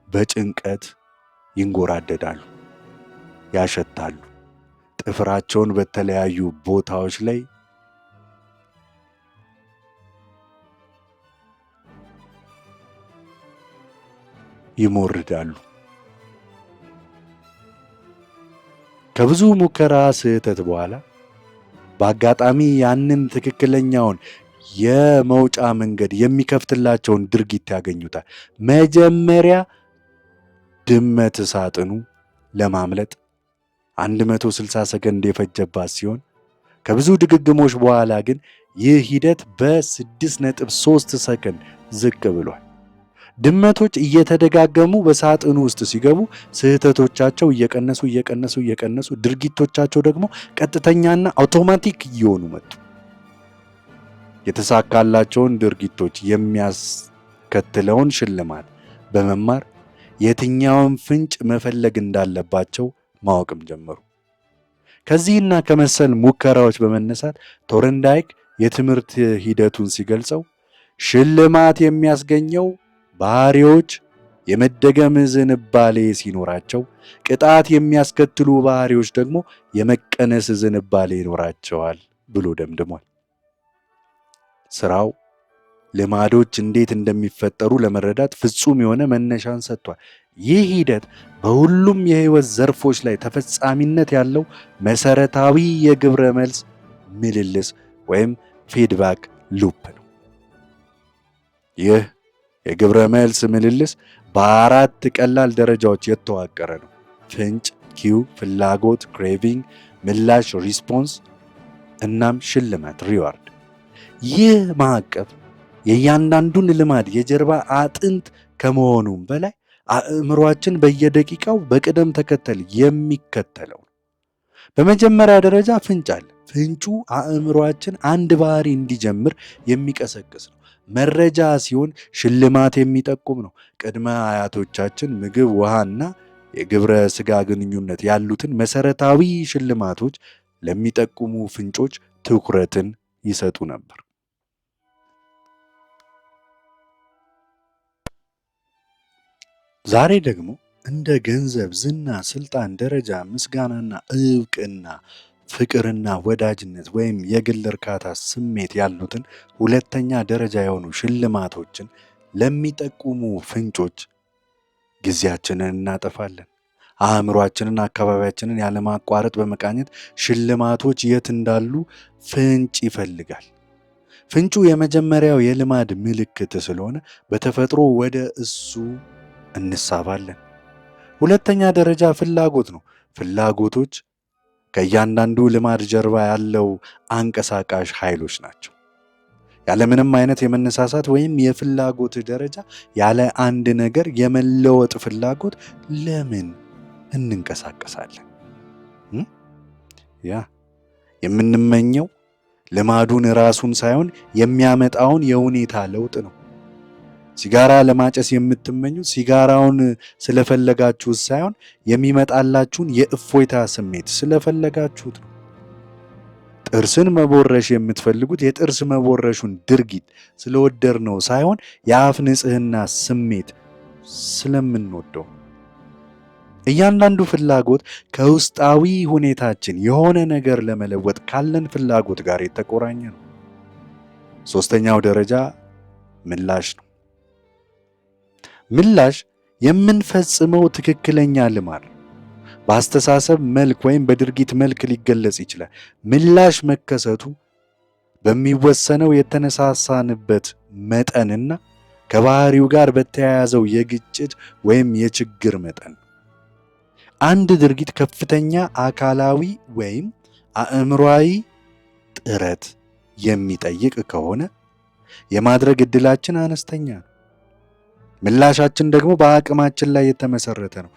በጭንቀት ይንጎራደዳሉ፣ ያሸታሉ፣ ጥፍራቸውን በተለያዩ ቦታዎች ላይ ይሞርዳሉ። ከብዙ ሙከራ ስህተት በኋላ በአጋጣሚ ያንን ትክክለኛውን የመውጫ መንገድ የሚከፍትላቸውን ድርጊት ያገኙታል። መጀመሪያ ድመት ሳጥኑ ለማምለጥ 160 ሰከንድ የፈጀባት ሲሆን ከብዙ ድግግሞች በኋላ ግን ይህ ሂደት በ6.3 ሰከንድ ዝቅ ብሏል። ድመቶች እየተደጋገሙ በሳጥኑ ውስጥ ሲገቡ ስህተቶቻቸው እየቀነሱ ድርጊቶቻቸው ደግሞ ቀጥተኛና አውቶማቲክ እየሆኑ መጡ። የተሳካላቸውን ድርጊቶች የሚያስከትለውን ሽልማት በመማር የትኛውን ፍንጭ መፈለግ እንዳለባቸው ማወቅም ጀመሩ። ከዚህና ከመሰል ሙከራዎች በመነሳት ቶርንዳይክ የትምህርት ሂደቱን ሲገልጸው ሽልማት የሚያስገኘው ባህሪዎች የመደገም ዝንባሌ ሲኖራቸው፣ ቅጣት የሚያስከትሉ ባህሪዎች ደግሞ የመቀነስ ዝንባሌ ይኖራቸዋል ብሎ ደምድሟል። ስራው ልማዶች እንዴት እንደሚፈጠሩ ለመረዳት ፍጹም የሆነ መነሻን ሰጥቷል። ይህ ሂደት በሁሉም የህይወት ዘርፎች ላይ ተፈጻሚነት ያለው መሰረታዊ የግብረ መልስ ምልልስ ወይም ፊድባክ ሉፕ ነው። ይህ የግብረ መልስ ምልልስ በአራት ቀላል ደረጃዎች የተዋቀረ ነው። ፍንጭ ኪው፣ ፍላጎት ክሬቪንግ፣ ምላሽ ሪስፖንስ እናም ሽልማት ሪዋርድ። ይህ ማዕቀፍ የእያንዳንዱን ልማድ የጀርባ አጥንት ከመሆኑም በላይ አእምሯችን በየደቂቃው በቅደም ተከተል የሚከተለው ነው። በመጀመሪያ ደረጃ ፍንጭ አለ። ፍንጩ አእምሯችን አንድ ባህሪ እንዲጀምር የሚቀሰቅስ ነው። መረጃ ሲሆን ሽልማት የሚጠቁም ነው። ቅድመ አያቶቻችን ምግብ፣ ውሃና የግብረ ሥጋ ግንኙነት ያሉትን መሰረታዊ ሽልማቶች ለሚጠቁሙ ፍንጮች ትኩረትን ይሰጡ ነበር። ዛሬ ደግሞ እንደ ገንዘብ፣ ዝና፣ ስልጣን፣ ደረጃ፣ ምስጋናና እውቅና፣ ፍቅርና ወዳጅነት ወይም የግል እርካታ ስሜት ያሉትን ሁለተኛ ደረጃ የሆኑ ሽልማቶችን ለሚጠቁሙ ፍንጮች ጊዜያችንን እናጠፋለን። አእምሯችንን፣ አካባቢያችንን ያለማቋረጥ በመቃኘት ሽልማቶች የት እንዳሉ ፍንጭ ይፈልጋል። ፍንጩ የመጀመሪያው የልማድ ምልክት ስለሆነ በተፈጥሮ ወደ እሱ እንሳባለን። ሁለተኛ ደረጃ ፍላጎት ነው። ፍላጎቶች ከእያንዳንዱ ልማድ ጀርባ ያለው አንቀሳቃሽ ኃይሎች ናቸው። ያለምንም አይነት የመነሳሳት ወይም የፍላጎት ደረጃ ያለ አንድ ነገር የመለወጥ ፍላጎት ለምን እንንቀሳቀሳለን? ያ የምንመኘው ልማዱን ራሱን ሳይሆን የሚያመጣውን የሁኔታ ለውጥ ነው። ሲጋራ ለማጨስ የምትመኙት ሲጋራውን ስለፈለጋችሁት ሳይሆን የሚመጣላችሁን የእፎይታ ስሜት ስለፈለጋችሁት ነው። ጥርስን መቦረሽ የምትፈልጉት የጥርስ መቦረሹን ድርጊት ስለወደድነው ሳይሆን የአፍ ንጽህና ስሜት ስለምንወደው። እያንዳንዱ ፍላጎት ከውስጣዊ ሁኔታችን የሆነ ነገር ለመለወጥ ካለን ፍላጎት ጋር የተቆራኘ ነው። ሶስተኛው ደረጃ ምላሽ ነው። ምላሽ የምንፈጽመው ትክክለኛ ልማድ ነው። በአስተሳሰብ መልክ ወይም በድርጊት መልክ ሊገለጽ ይችላል። ምላሽ መከሰቱ በሚወሰነው የተነሳሳንበት መጠንና ከባህሪው ጋር በተያያዘው የግጭት ወይም የችግር መጠን። አንድ ድርጊት ከፍተኛ አካላዊ ወይም አእምሯዊ ጥረት የሚጠይቅ ከሆነ የማድረግ ዕድላችን አነስተኛ ነው። ምላሻችን ደግሞ በአቅማችን ላይ የተመሰረተ ነው።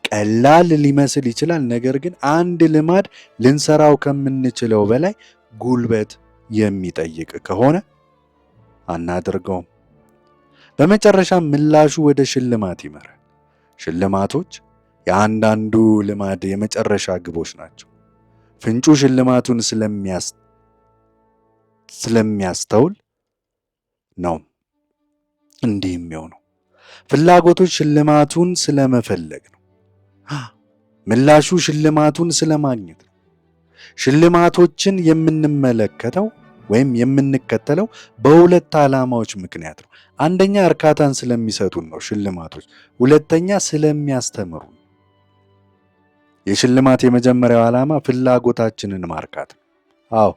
ቀላል ሊመስል ይችላል፣ ነገር ግን አንድ ልማድ ልንሰራው ከምንችለው በላይ ጉልበት የሚጠይቅ ከሆነ አናደርገውም። በመጨረሻም ምላሹ ወደ ሽልማት ይመራል። ሽልማቶች የአንዳንዱ ልማድ የመጨረሻ ግቦች ናቸው። ፍንጩ ሽልማቱን ስለሚያስተውል ነው እንዲህ የሚሆነው። ፍላጎቶች ሽልማቱን ስለመፈለግ ነው። ምላሹ ሽልማቱን ስለማግኘት ነው። ሽልማቶችን የምንመለከተው ወይም የምንከተለው በሁለት ዓላማዎች ምክንያት ነው። አንደኛ እርካታን ስለሚሰጡን ነው ሽልማቶች፣ ሁለተኛ ስለሚያስተምሩን። የሽልማት የመጀመሪያው ዓላማ ፍላጎታችንን ማርካት ነው። አዎ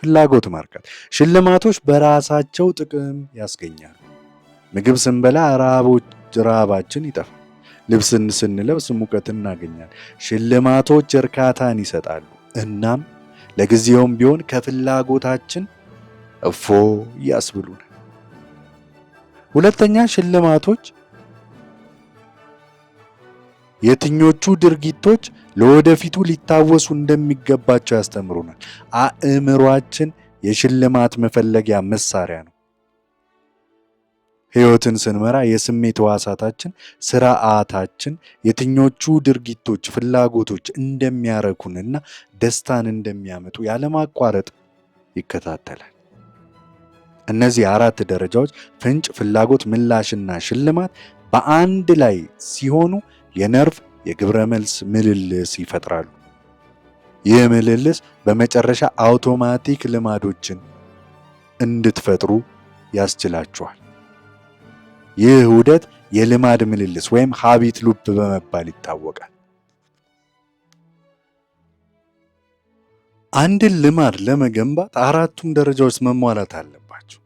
ፍላጎት ማርካት። ሽልማቶች በራሳቸው ጥቅም ያስገኛሉ። ምግብ ስንበላ ረሃባችን ይጠፋል። ልብስን ስንለብስ ሙቀት እናገኛለን። ሽልማቶች እርካታን ይሰጣሉ። እናም ለጊዜውም ቢሆን ከፍላጎታችን እፎ ያስብሉናል። ሁለተኛ ሽልማቶች የትኞቹ ድርጊቶች ለወደፊቱ ሊታወሱ እንደሚገባቸው ያስተምሩናል። አእምሯችን የሽልማት መፈለጊያ መሳሪያ ነው። ሕይወትን ስንመራ የስሜት ሕዋሳታችን፣ ስርዓታችን የትኞቹ ድርጊቶች፣ ፍላጎቶች እንደሚያረኩንና ደስታን እንደሚያመጡ ያለማቋረጥ ይከታተላል። እነዚህ 4 ደረጃዎች ፍንጭ፣ ፍላጎት፣ ምላሽና ሽልማት በአንድ ላይ ሲሆኑ የነርቭ የግብረ መልስ ምልልስ ይፈጥራሉ። ይህ ምልልስ በመጨረሻ አውቶማቲክ ልማዶችን እንድትፈጥሩ ያስችላችኋል። ይህ ዑደት የልማድ ምልልስ ወይም ሃቢት ሉፕ በመባል ይታወቃል። አንድን ልማድ ለመገንባት 4ቱም ደረጃዎች መሟላት አለባቸው።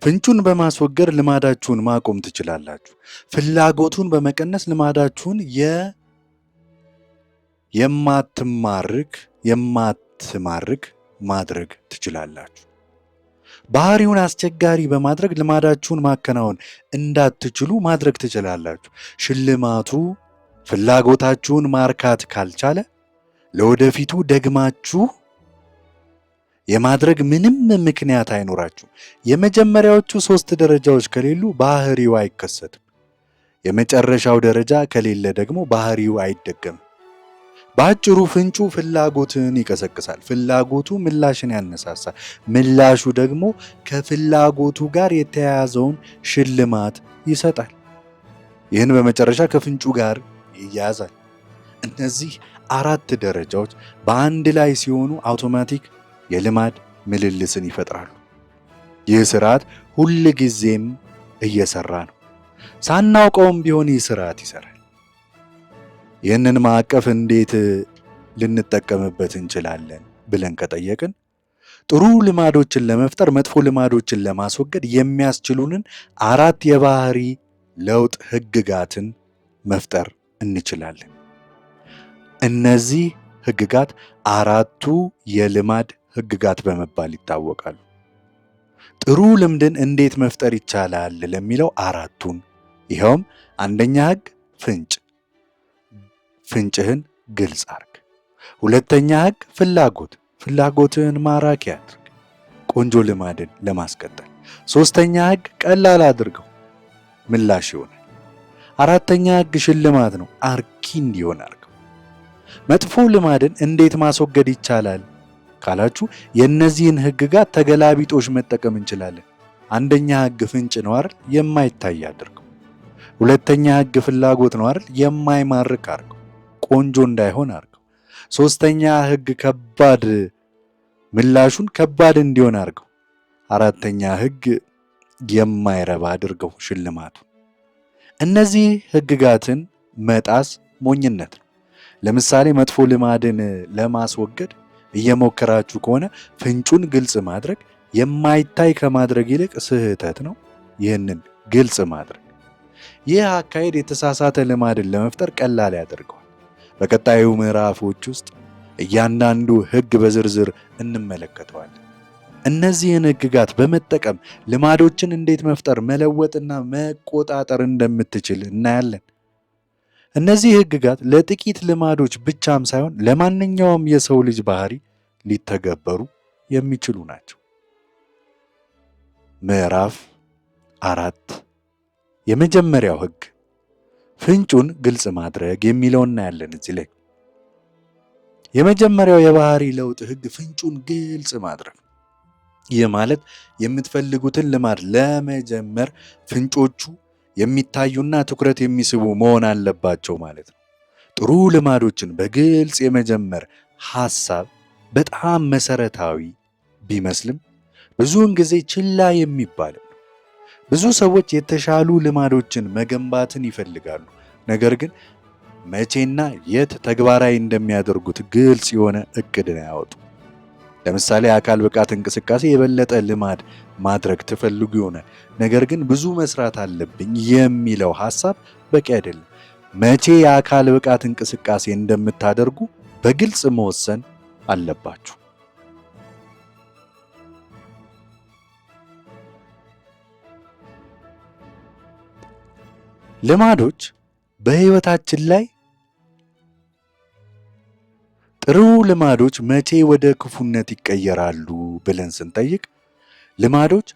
ፍንጩን በማስወገድ ልማዳችሁን ማቆም ትችላላችሁ። ፍላጎቱን በመቀነስ ልማዳችሁን የማትማርክ ማድረግ ትችላላችሁ። ባህሪውን አስቸጋሪ በማድረግ ልማዳችሁን ማከናወን እንዳትችሉ ማድረግ ትችላላችሁ። ሽልማቱ ፍላጎታችሁን ማርካት ካልቻለ ለወደፊቱ ደግማችሁ የማድረግ ምንም ምክንያት አይኖራችሁ። የመጀመሪያዎቹ 3 ደረጃዎች ከሌሉ ባህሪው አይከሰትም። የመጨረሻው ደረጃ ከሌለ ደግሞ ባህሪው አይደገምም። በአጭሩ ፍንጩ ፍላጎትን ይቀሰቅሳል። ፍላጎቱ ምላሽን ያነሳሳል። ምላሹ ደግሞ ከፍላጎቱ ጋር የተያያዘውን ሽልማት ይሰጣል። ይህን በመጨረሻ ከፍንጩ ጋር ይያያዛል። እነዚህ 4 ደረጃዎች በአንድ ላይ ሲሆኑ አውቶማቲክ የልማድ ምልልስን ይፈጥራሉ። ይህ ስርዓት ሁል ጊዜም እየሰራ ነው። ሳናውቀውም ቢሆን ይህ ስርዓት ይሰራል። ይህንን ማዕቀፍ እንዴት ልንጠቀምበት እንችላለን ብለን ከጠየቅን ጥሩ ልማዶችን ለመፍጠር፣ መጥፎ ልማዶችን ለማስወገድ የሚያስችሉንን 4 የባህሪ ለውጥ ህግጋትን መፍጠር እንችላለን። እነዚህ ህግጋት 4ቱ የልማድ ህግጋት በመባል ይታወቃሉ። ጥሩ ልምድን እንዴት መፍጠር ይቻላል ለሚለው 4ቱን፣ ይኸውም አንደኛ ህግ ፍንጭ፣ ፍንጭህን ግልጽ አርግ። ሁለተኛ ህግ ፍላጎት፣ ፍላጎትህን ማራኪ አድርግ ቆንጆ ልማድን ለማስቀጠል። ሶስተኛ ህግ ቀላል አድርገው ምላሽ ይሆናል። አራተኛ ህግ ሽልማት ነው፣ አርኪ እንዲሆን አርገው። መጥፎ ልማድን እንዴት ማስወገድ ይቻላል ካላችሁ የእነዚህን ህግጋት ተገላቢጦሽ መጠቀም እንችላለን። አንደኛ ህግ ፍንጭ ነው አይደል? የማይታይ አድርገው። ሁለተኛ ህግ ፍላጎት ነው አይደል? የማይማርክ አርገው፣ ቆንጆ እንዳይሆን አርገው። ሶስተኛ ህግ ከባድ፣ ምላሹን ከባድ እንዲሆን አርገው። አራተኛ ህግ የማይረባ አድርገው ሽልማቱ። እነዚህ ህግጋትን መጣስ ሞኝነት ነው። ለምሳሌ መጥፎ ልማድን ለማስወገድ እየሞከራችሁ ከሆነ ፍንጩን ግልጽ ማድረግ የማይታይ ከማድረግ ይልቅ ስህተት ነው። ይህንን ግልጽ ማድረግ ይህ አካሄድ የተሳሳተ ልማድን ለመፍጠር ቀላል ያደርገዋል። በቀጣዩ ምዕራፎች ውስጥ እያንዳንዱ ህግ በዝርዝር እንመለከተዋለን። እነዚህን ህግጋት በመጠቀም ልማዶችን እንዴት መፍጠር፣ መለወጥና መቆጣጠር እንደምትችል እናያለን። እነዚህ ህግጋት ለጥቂት ልማዶች ብቻም ሳይሆን ለማንኛውም የሰው ልጅ ባህሪ ሊተገበሩ የሚችሉ ናቸው። ምዕራፍ 4 የመጀመሪያው ህግ ፍንጩን ግልጽ ማድረግ የሚለውን እናያለን። እዚህ ላይ የመጀመሪያው የባህሪ ለውጥ ህግ ፍንጩን ግልጽ ማድረግ። ይህ ማለት የምትፈልጉትን ልማድ ለመጀመር ፍንጮቹ የሚታዩና ትኩረት የሚስቡ መሆን አለባቸው ማለት ነው። ጥሩ ልማዶችን በግልጽ የመጀመር ሐሳብ በጣም መሰረታዊ ቢመስልም ብዙውን ጊዜ ችላ የሚባልም ነው። ብዙ ሰዎች የተሻሉ ልማዶችን መገንባትን ይፈልጋሉ፣ ነገር ግን መቼና የት ተግባራዊ እንደሚያደርጉት ግልጽ የሆነ እቅድን አያወጡ። ለምሳሌ የአካል ብቃት እንቅስቃሴ የበለጠ ልማድ ማድረግ ትፈልጉ ይሆናል፣ ነገር ግን ብዙ መስራት አለብኝ የሚለው ሐሳብ በቂ አይደለም። መቼ የአካል ብቃት እንቅስቃሴ እንደምታደርጉ በግልጽ መወሰን አለባችሁ። ልማዶች በሕይወታችን ላይ ጥሩ ልማዶች መቼ ወደ ክፉነት ይቀየራሉ ብለን ስንጠይቅ ልማዶች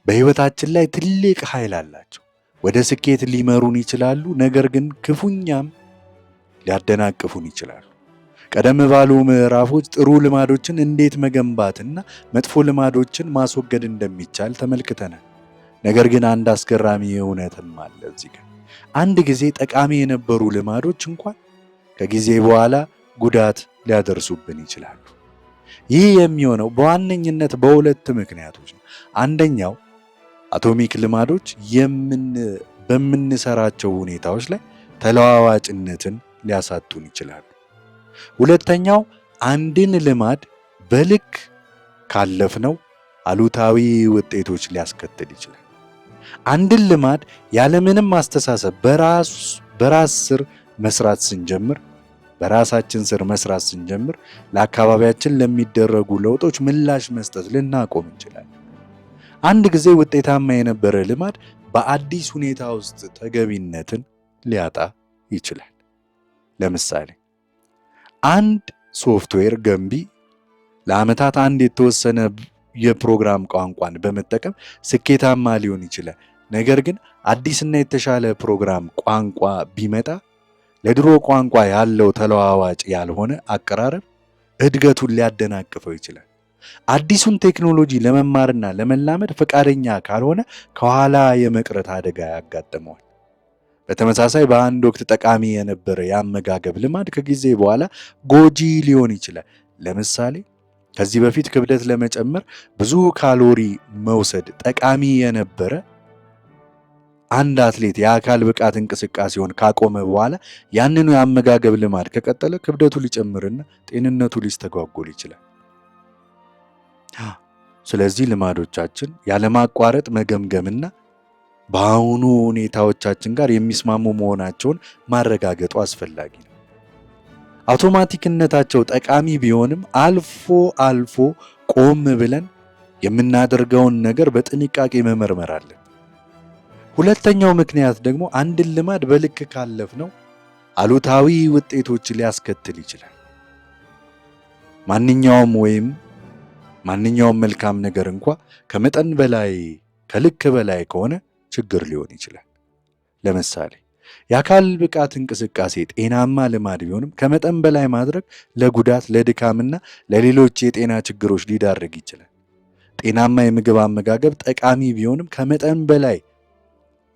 በሕይወታችን ላይ ትልቅ ኃይል አላቸው። ወደ ስኬት ሊመሩን ይችላሉ፣ ነገር ግን ክፉኛም ሊያደናቅፉን ይችላሉ። ቀደም ባሉ ምዕራፎች ጥሩ ልማዶችን እንዴት መገንባትና መጥፎ ልማዶችን ማስወገድ እንደሚቻል ተመልክተናል። ነገር ግን አንድ አስገራሚ እውነትም አለ እዚህ ጋር። አንድ ጊዜ ጠቃሚ የነበሩ ልማዶች እንኳን ከጊዜ በኋላ ጉዳት ሊያደርሱብን ይችላሉ። ይህ የሚሆነው በዋነኝነት በሁለት ምክንያቶች ነው። አንደኛው አቶሚክ ልማዶች በምንሰራቸው ሁኔታዎች ላይ ተለዋዋጭነትን ሊያሳጡን ይችላሉ። ሁለተኛው አንድን ልማድ በልክ ካለፍነው አሉታዊ ውጤቶች ሊያስከትል ይችላል። አንድን ልማድ ያለምንም አስተሳሰብ በራሳችን ስር መስራት ስንጀምር ለአካባቢያችን ለሚደረጉ ለውጦች ምላሽ መስጠት ልናቆም እንችላለን። አንድ ጊዜ ውጤታማ የነበረ ልማድ በአዲስ ሁኔታ ውስጥ ተገቢነትን ሊያጣ ይችላል። ለምሳሌ አንድ ሶፍትዌር ገንቢ ለዓመታት አንድ የተወሰነ የፕሮግራም ቋንቋን በመጠቀም ስኬታማ ሊሆን ይችላል። ነገር ግን አዲስና የተሻለ ፕሮግራም ቋንቋ ቢመጣ ለድሮ ቋንቋ ያለው ተለዋዋጭ ያልሆነ አቀራረብ እድገቱን ሊያደናቅፈው ይችላል። አዲሱን ቴክኖሎጂ ለመማርና ለመላመድ ፈቃደኛ ካልሆነ ከኋላ የመቅረት አደጋ ያጋጥመዋል። በተመሳሳይ በአንድ ወቅት ጠቃሚ የነበረ የአመጋገብ ልማድ ከጊዜ በኋላ ጎጂ ሊሆን ይችላል። ለምሳሌ ከዚህ በፊት ክብደት ለመጨመር ብዙ ካሎሪ መውሰድ ጠቃሚ የነበረ አንድ አትሌት የአካል ብቃት እንቅስቃሴውን ካቆመ በኋላ ያንኑ የአመጋገብ ልማድ ከቀጠለ ክብደቱ ሊጨምርና ጤንነቱ ሊስተጓጎል ይችላል። ስለዚህ ልማዶቻችን ያለማቋረጥ መገምገምና በአሁኑ ሁኔታዎቻችን ጋር የሚስማሙ መሆናቸውን ማረጋገጡ አስፈላጊ ነው። አውቶማቲክነታቸው ጠቃሚ ቢሆንም አልፎ አልፎ ቆም ብለን የምናደርገውን ነገር በጥንቃቄ መመርመር አለን። ሁለተኛው ምክንያት ደግሞ አንድን ልማድ በልክ ካለፍነው አሉታዊ ውጤቶች ሊያስከትል ይችላል። ማንኛውም መልካም ነገር እንኳ ከመጠን በላይ ከልክ በላይ ከሆነ ችግር ሊሆን ይችላል። ለምሳሌ የአካል ብቃት እንቅስቃሴ ጤናማ ልማድ ቢሆንም ከመጠን በላይ ማድረግ ለጉዳት፣ ለድካምና ለሌሎች የጤና ችግሮች ሊዳርግ ይችላል። ጤናማ የምግብ አመጋገብ ጠቃሚ ቢሆንም ከመጠን በላይ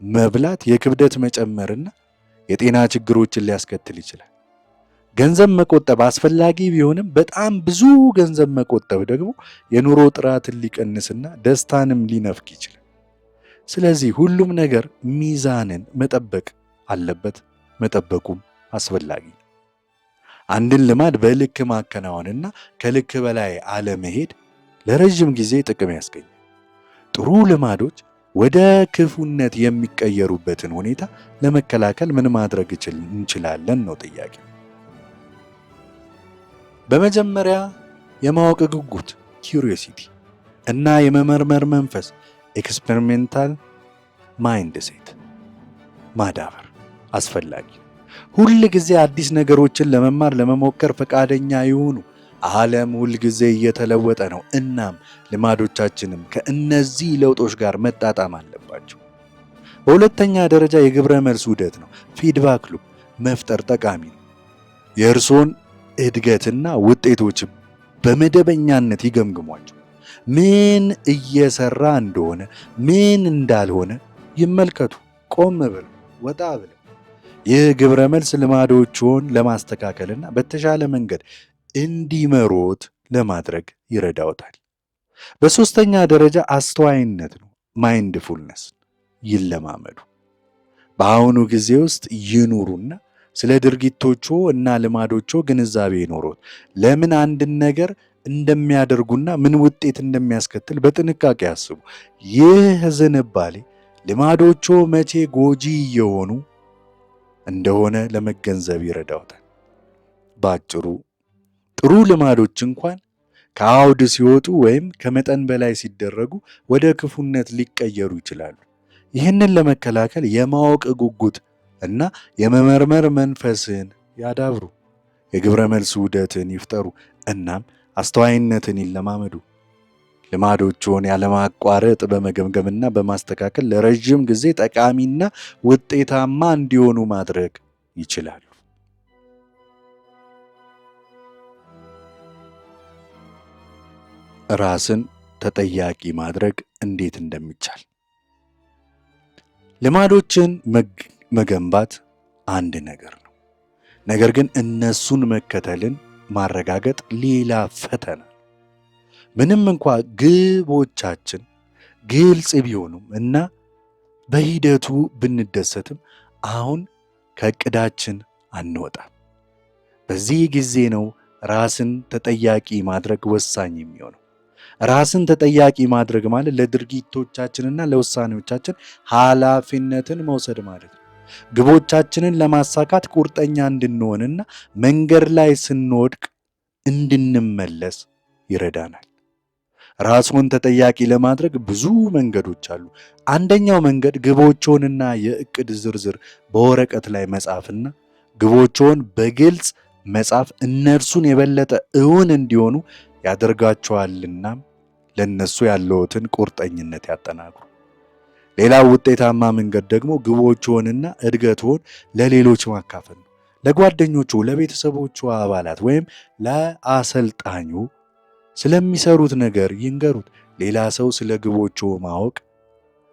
መብላት የክብደት መጨመርና የጤና ችግሮችን ሊያስከትል ይችላል። ገንዘብ መቆጠብ አስፈላጊ ቢሆንም በጣም ብዙ ገንዘብ መቆጠብ ደግሞ የኑሮ ጥራትን ሊቀንስና ደስታንም ሊነፍቅ ይችላል። ስለዚህ ሁሉም ነገር ሚዛንን መጠበቅ አለበት፣ መጠበቁም አስፈላጊ ነው። አንድን ልማድ በልክ ማከናወንና ከልክ በላይ አለመሄድ ለረጅም ጊዜ ጥቅም ያስገኛል። ጥሩ ልማዶች ወደ ክፉነት የሚቀየሩበትን ሁኔታ ለመከላከል ምን ማድረግ እንችላለን ነው ጥያቄ። በመጀመሪያ የማወቅ ጉጉት ኪዩሪዮሲቲ እና የመመርመር መንፈስ ኤክስፐሪሜንታል ማይንድሴት ማዳበር አስፈላጊ። ሁል ጊዜ አዲስ ነገሮችን ለመማር ለመሞከር ፈቃደኛ ይሁኑ። ዓለም ሁል ጊዜ እየተለወጠ ነው። እናም ልማዶቻችንም ከእነዚህ ለውጦች ጋር መጣጣም አለባቸው። በሁለተኛ ደረጃ የግብረ መልስ ውህደት ነው ፊድባክ ሉፕ መፍጠር ጠቃሚ ነው። የእርሶን እድገትና ውጤቶች በመደበኛነት ይገምግሟቸው። ምን እየሰራ እንደሆነ ምን እንዳልሆነ ይመልከቱ። ቆም ብለው ወጣ ብለው ይህ ግብረ መልስ ልማዶችን ለማስተካከልና በተሻለ መንገድ እንዲመሮት ለማድረግ ይረዳውታል። በሶስተኛ ደረጃ አስተዋይነት ነው። ማይንድፉልነስ ይለማመዱ። በአሁኑ ጊዜ ውስጥ ይኑሩና ስለ ድርጊቶቹ እና ልማዶቹ ግንዛቤ ይኖሩት። ለምን አንድን ነገር እንደሚያደርጉና ምን ውጤት እንደሚያስከትል በጥንቃቄ ያስቡ። ይህ ዝንባሌ ልማዶቹ መቼ ጎጂ እየሆኑ እንደሆነ ለመገንዘብ ይረዳውታል። ባጭሩ ጥሩ ልማዶች እንኳን ከአውድ ሲወጡ ወይም ከመጠን በላይ ሲደረጉ ወደ ክፉነት ሊቀየሩ ይችላሉ። ይህንን ለመከላከል የማወቅ ጉጉት እና የመመርመር መንፈስን ያዳብሩ። የግብረ መልስ ውህደትን ይፍጠሩ። እናም አስተዋይነትን ይለማመዱ። ልማዶቹን ያለማቋረጥ በመገምገምና በማስተካከል ለረጅም ጊዜ ጠቃሚና ውጤታማ እንዲሆኑ ማድረግ ይችላሉ። ራስን ተጠያቂ ማድረግ እንዴት እንደሚቻል። ልማዶችን መገንባት አንድ ነገር ነው። ነገር ግን እነሱን መከተልን ማረጋገጥ ሌላ ፈተና። ምንም እንኳ ግቦቻችን ግልጽ ቢሆኑም እና በሂደቱ ብንደሰትም አሁን ከእቅዳችን አንወጣም። በዚህ ጊዜ ነው ራስን ተጠያቂ ማድረግ ወሳኝ የሚሆነው። ራስን ተጠያቂ ማድረግ ማለት ለድርጊቶቻችንና ለውሳኔዎቻችን ኃላፊነትን መውሰድ ማለት ነው። ግቦቻችንን ለማሳካት ቁርጠኛ እንድንሆንና መንገድ ላይ ስንወድቅ እንድንመለስ ይረዳናል። ራስዎን ተጠያቂ ለማድረግ ብዙ መንገዶች አሉ። አንደኛው መንገድ ግቦችዎንና የእቅድ ዝርዝር በወረቀት ላይ መጻፍና ግቦችዎን በግልጽ መጻፍ እነርሱን የበለጠ እውን እንዲሆኑ ያደርጋቸዋልና ለነሱ ያለዎትን ቁርጠኝነት ያጠናክሩ። ሌላው ውጤታማ መንገድ ደግሞ ግቦችዎንና እድገትዎን ለሌሎች ማካፈል ነው። ለጓደኞቹ፣ ለቤተሰቦቹ አባላት ወይም ለአሰልጣኙ ስለሚሰሩት ነገር ይንገሩት። ሌላ ሰው ስለ ግቦቹ ማወቅ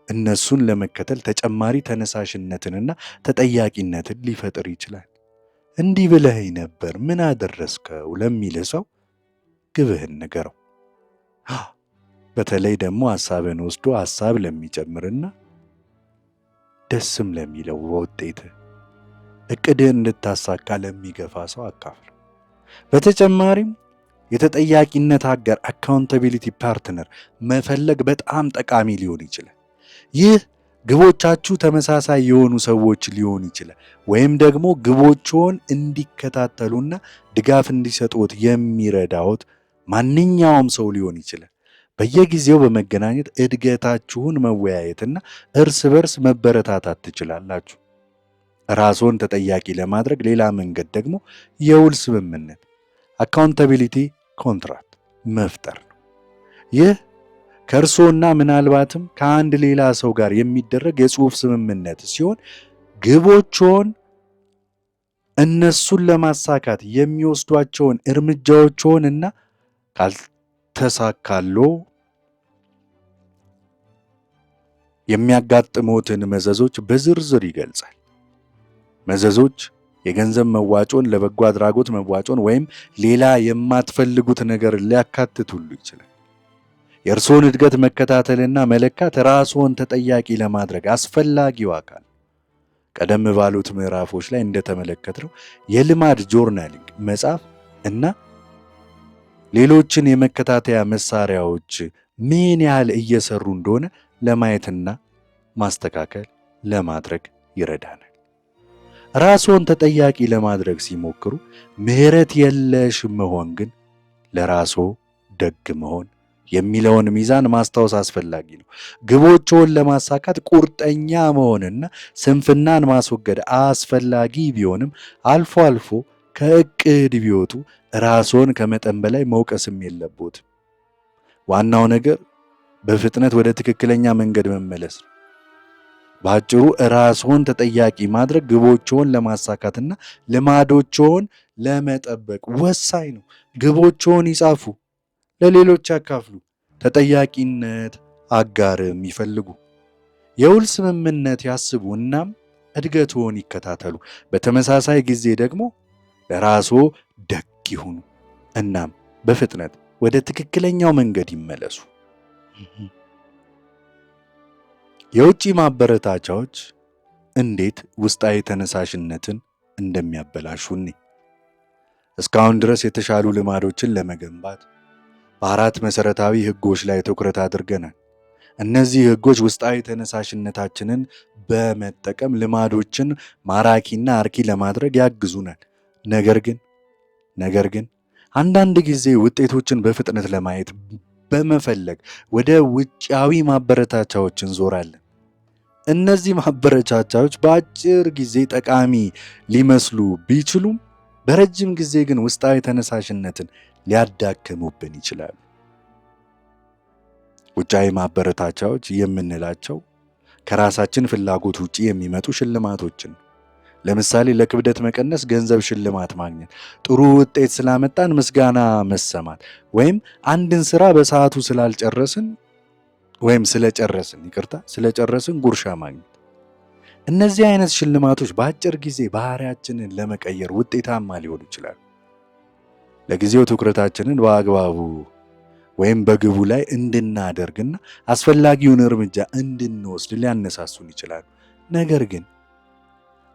እነሱን ለመከተል ተጨማሪ ተነሳሽነትንና ተጠያቂነትን ሊፈጥር ይችላል። እንዲህ ብለኸኝ ነበር ምን አደረስከው ለሚልህ ሰው ግብህን ንገረው። በተለይ ደግሞ ሐሳብን ወስዶ ሐሳብ ለሚጨምርና ደስም ለሚለው ውጤት እቅድህን እንድታሳካ ለሚገፋ ሰው አካፍል። በተጨማሪም የተጠያቂነት አጋር አካውንታቢሊቲ ፓርትነር መፈለግ በጣም ጠቃሚ ሊሆን ይችላል። ይህ ግቦቻችሁ ተመሳሳይ የሆኑ ሰዎች ሊሆን ይችላል፣ ወይም ደግሞ ግቦችዎን እንዲከታተሉና ድጋፍ እንዲሰጡት የሚረዳዎት ማንኛውም ሰው ሊሆን ይችላል። በየጊዜው በመገናኘት እድገታችሁን መወያየትና እርስ በርስ መበረታታት ትችላላችሁ። ራስዎን ተጠያቂ ለማድረግ ሌላ መንገድ ደግሞ የውል ስምምነት አካውንታቢሊቲ ኮንትራክት መፍጠር ነው። ይህ ከእርሶና ምናልባትም ከአንድ ሌላ ሰው ጋር የሚደረግ የጽሑፍ ስምምነት ሲሆን ግቦችዎን እነሱን ለማሳካት የሚወስዷቸውን እርምጃዎችዎን እና ካልተሳካሎ የሚያጋጥሙትን መዘዞች በዝርዝር ይገልጻል። መዘዞች የገንዘብ መዋጮን፣ ለበጎ አድራጎት መዋጮን ወይም ሌላ የማትፈልጉት ነገር ሊያካትት ሁሉ ይችላል። የእርስዎን እድገት መከታተልና መለካት ራስዎን ተጠያቂ ለማድረግ አስፈላጊው አካል። ቀደም ባሉት ምዕራፎች ላይ እንደተመለከትነው የልማድ ጆርናሊንግ መጻፍ እና ሌሎችን የመከታተያ መሳሪያዎች ምን ያህል እየሰሩ እንደሆነ ለማየትና ማስተካከል ለማድረግ ይረዳናል። ራስዎን ተጠያቂ ለማድረግ ሲሞክሩ ምህረት የለሽ መሆን ግን ለራስዎ ደግ መሆን የሚለውን ሚዛን ማስታወስ አስፈላጊ ነው። ግቦችዎን ለማሳካት ቁርጠኛ መሆንና ስንፍናን ማስወገድ አስፈላጊ ቢሆንም አልፎ አልፎ ከእቅድ ቢወጡ ራስዎን ከመጠን በላይ መውቀስም የለቦትም። ዋናው ነገር በፍጥነት ወደ ትክክለኛ መንገድ መመለስ ነው። በአጭሩ ራስዎን ተጠያቂ ማድረግ ግቦችዎን ለማሳካትና ልማዶችዎን ለመጠበቅ ወሳኝ ነው። ግቦችዎን ይጻፉ፣ ለሌሎች ያካፍሉ፣ ተጠያቂነት አጋርም ይፈልጉ። የውል ስምምነት ያስቡ፣ እናም እድገትዎን ይከታተሉ። በተመሳሳይ ጊዜ ደግሞ ለራስዎ ደግ ይሁኑ፣ እናም በፍጥነት ወደ ትክክለኛው መንገድ ይመለሱ። የውጭ ማበረታቻዎች እንዴት ውስጣዊ ተነሳሽነትን እንደሚያበላሹ እኔ እስካሁን ድረስ የተሻሉ ልማዶችን ለመገንባት በአራት መሰረታዊ ህጎች ላይ ትኩረት አድርገናል። እነዚህ ህጎች ውስጣዊ ተነሳሽነታችንን በመጠቀም ልማዶችን ማራኪና አርኪ ለማድረግ ያግዙናል። ነገር ግን አንዳንድ ጊዜ ውጤቶችን በፍጥነት ለማየት በመፈለግ ወደ ውጫዊ ማበረታቻዎች እንዞራለን። እነዚህ ማበረታቻዎች በአጭር ጊዜ ጠቃሚ ሊመስሉ ቢችሉም በረጅም ጊዜ ግን ውስጣዊ ተነሳሽነትን ሊያዳክሙብን ይችላሉ። ውጫዊ ማበረታቻዎች የምንላቸው ከራሳችን ፍላጎት ውጪ የሚመጡ ሽልማቶችን፣ ለምሳሌ ለክብደት መቀነስ ገንዘብ ሽልማት ማግኘት፣ ጥሩ ውጤት ስላመጣን ምስጋና መሰማት፣ ወይም አንድን ስራ በሰዓቱ ስለጨረስን ጉርሻ ማግኘት። እነዚህ አይነት ሽልማቶች በአጭር ጊዜ ባህሪያችንን ለመቀየር ውጤታማ ሊሆኑ ይችላሉ። ለጊዜው ትኩረታችንን በአግባቡ ወይም በግቡ ላይ እንድናደርግና አስፈላጊውን እርምጃ እንድንወስድ ሊያነሳሱን ይችላሉ። ነገር ግን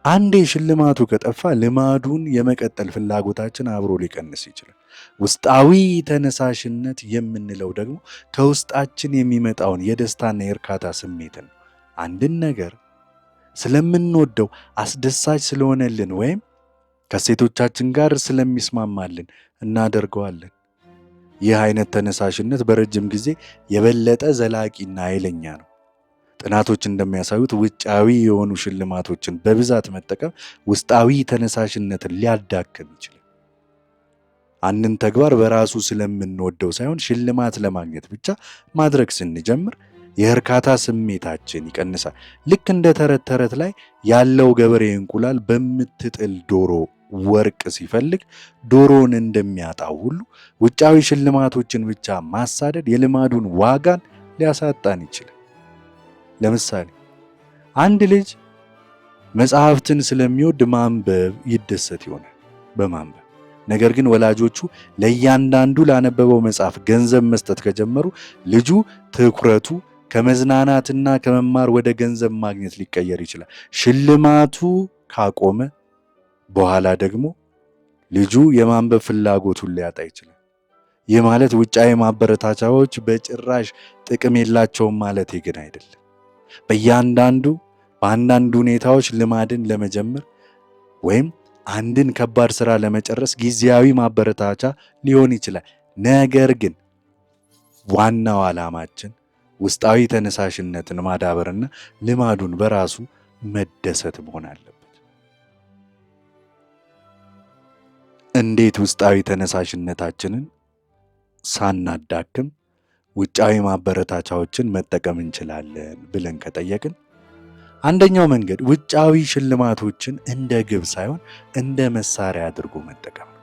አንዴ ሽልማቱ ከጠፋ ልማዱን የመቀጠል ፍላጎታችን አብሮ ሊቀንስ ይችላል። ውስጣዊ ተነሳሽነት የምንለው ደግሞ ከውስጣችን የሚመጣውን የደስታና የእርካታ ስሜትን ነው። አንድን ነገር ስለምንወደው፣ አስደሳች ስለሆነልን ወይም ከሴቶቻችን ጋር ስለሚስማማልን እናደርገዋለን። ይህ አይነት ተነሳሽነት በረጅም ጊዜ የበለጠ ዘላቂና ኃይለኛ ነው። ጥናቶች እንደሚያሳዩት ውጫዊ የሆኑ ሽልማቶችን በብዛት መጠቀም ውስጣዊ ተነሳሽነትን ሊያዳክም ይችላል። አንድን ተግባር በራሱ ስለምንወደው ሳይሆን ሽልማት ለማግኘት ብቻ ማድረግ ስንጀምር የእርካታ ስሜታችን ይቀንሳል። ልክ እንደ ተረት ላይ ያለው ገበሬ እንቁላል በምትጥል ዶሮ ወርቅ ሲፈልግ ዶሮውን እንደሚያጣው ሁሉ ውጫዊ ሽልማቶችን ብቻ ማሳደድ የልማዱን ዋጋን ሊያሳጣን ይችላል። ለምሳሌ አንድ ልጅ መጽሐፍትን ስለሚወድ ማንበብ ይደሰት ይሆናል በማንበብ። ነገር ግን ወላጆቹ ለእያንዳንዱ ላነበበው መጽሐፍ ገንዘብ መስጠት ከጀመሩ ልጁ ትኩረቱ ከመዝናናትና ከመማር ወደ ገንዘብ ማግኘት ሊቀየር ይችላል። ሽልማቱ ካቆመ በኋላ ደግሞ ልጁ የማንበብ ፍላጎቱን ሊያጣ ይችላል። ይህ ማለት ውጫዊ ማበረታቻዎች በጭራሽ ጥቅም የላቸውም ማለት ግን አይደለም። በአንዳንድ ሁኔታዎች ልማድን ለመጀመር ወይም አንድን ከባድ ስራ ለመጨረስ ጊዜያዊ ማበረታቻ ሊሆን ይችላል። ነገር ግን ዋናው ዓላማችን ውስጣዊ ተነሳሽነትን ማዳበርና ልማዱን በራሱ መደሰት መሆን አለበት። እንዴት ውስጣዊ ተነሳሽነታችንን ሳናዳክም ውጫዊ ማበረታቻዎችን መጠቀም እንችላለን ብለን ከጠየቅን፣ አንደኛው መንገድ ውጫዊ ሽልማቶችን እንደ ግብ ሳይሆን እንደ መሳሪያ አድርጎ መጠቀም ነው።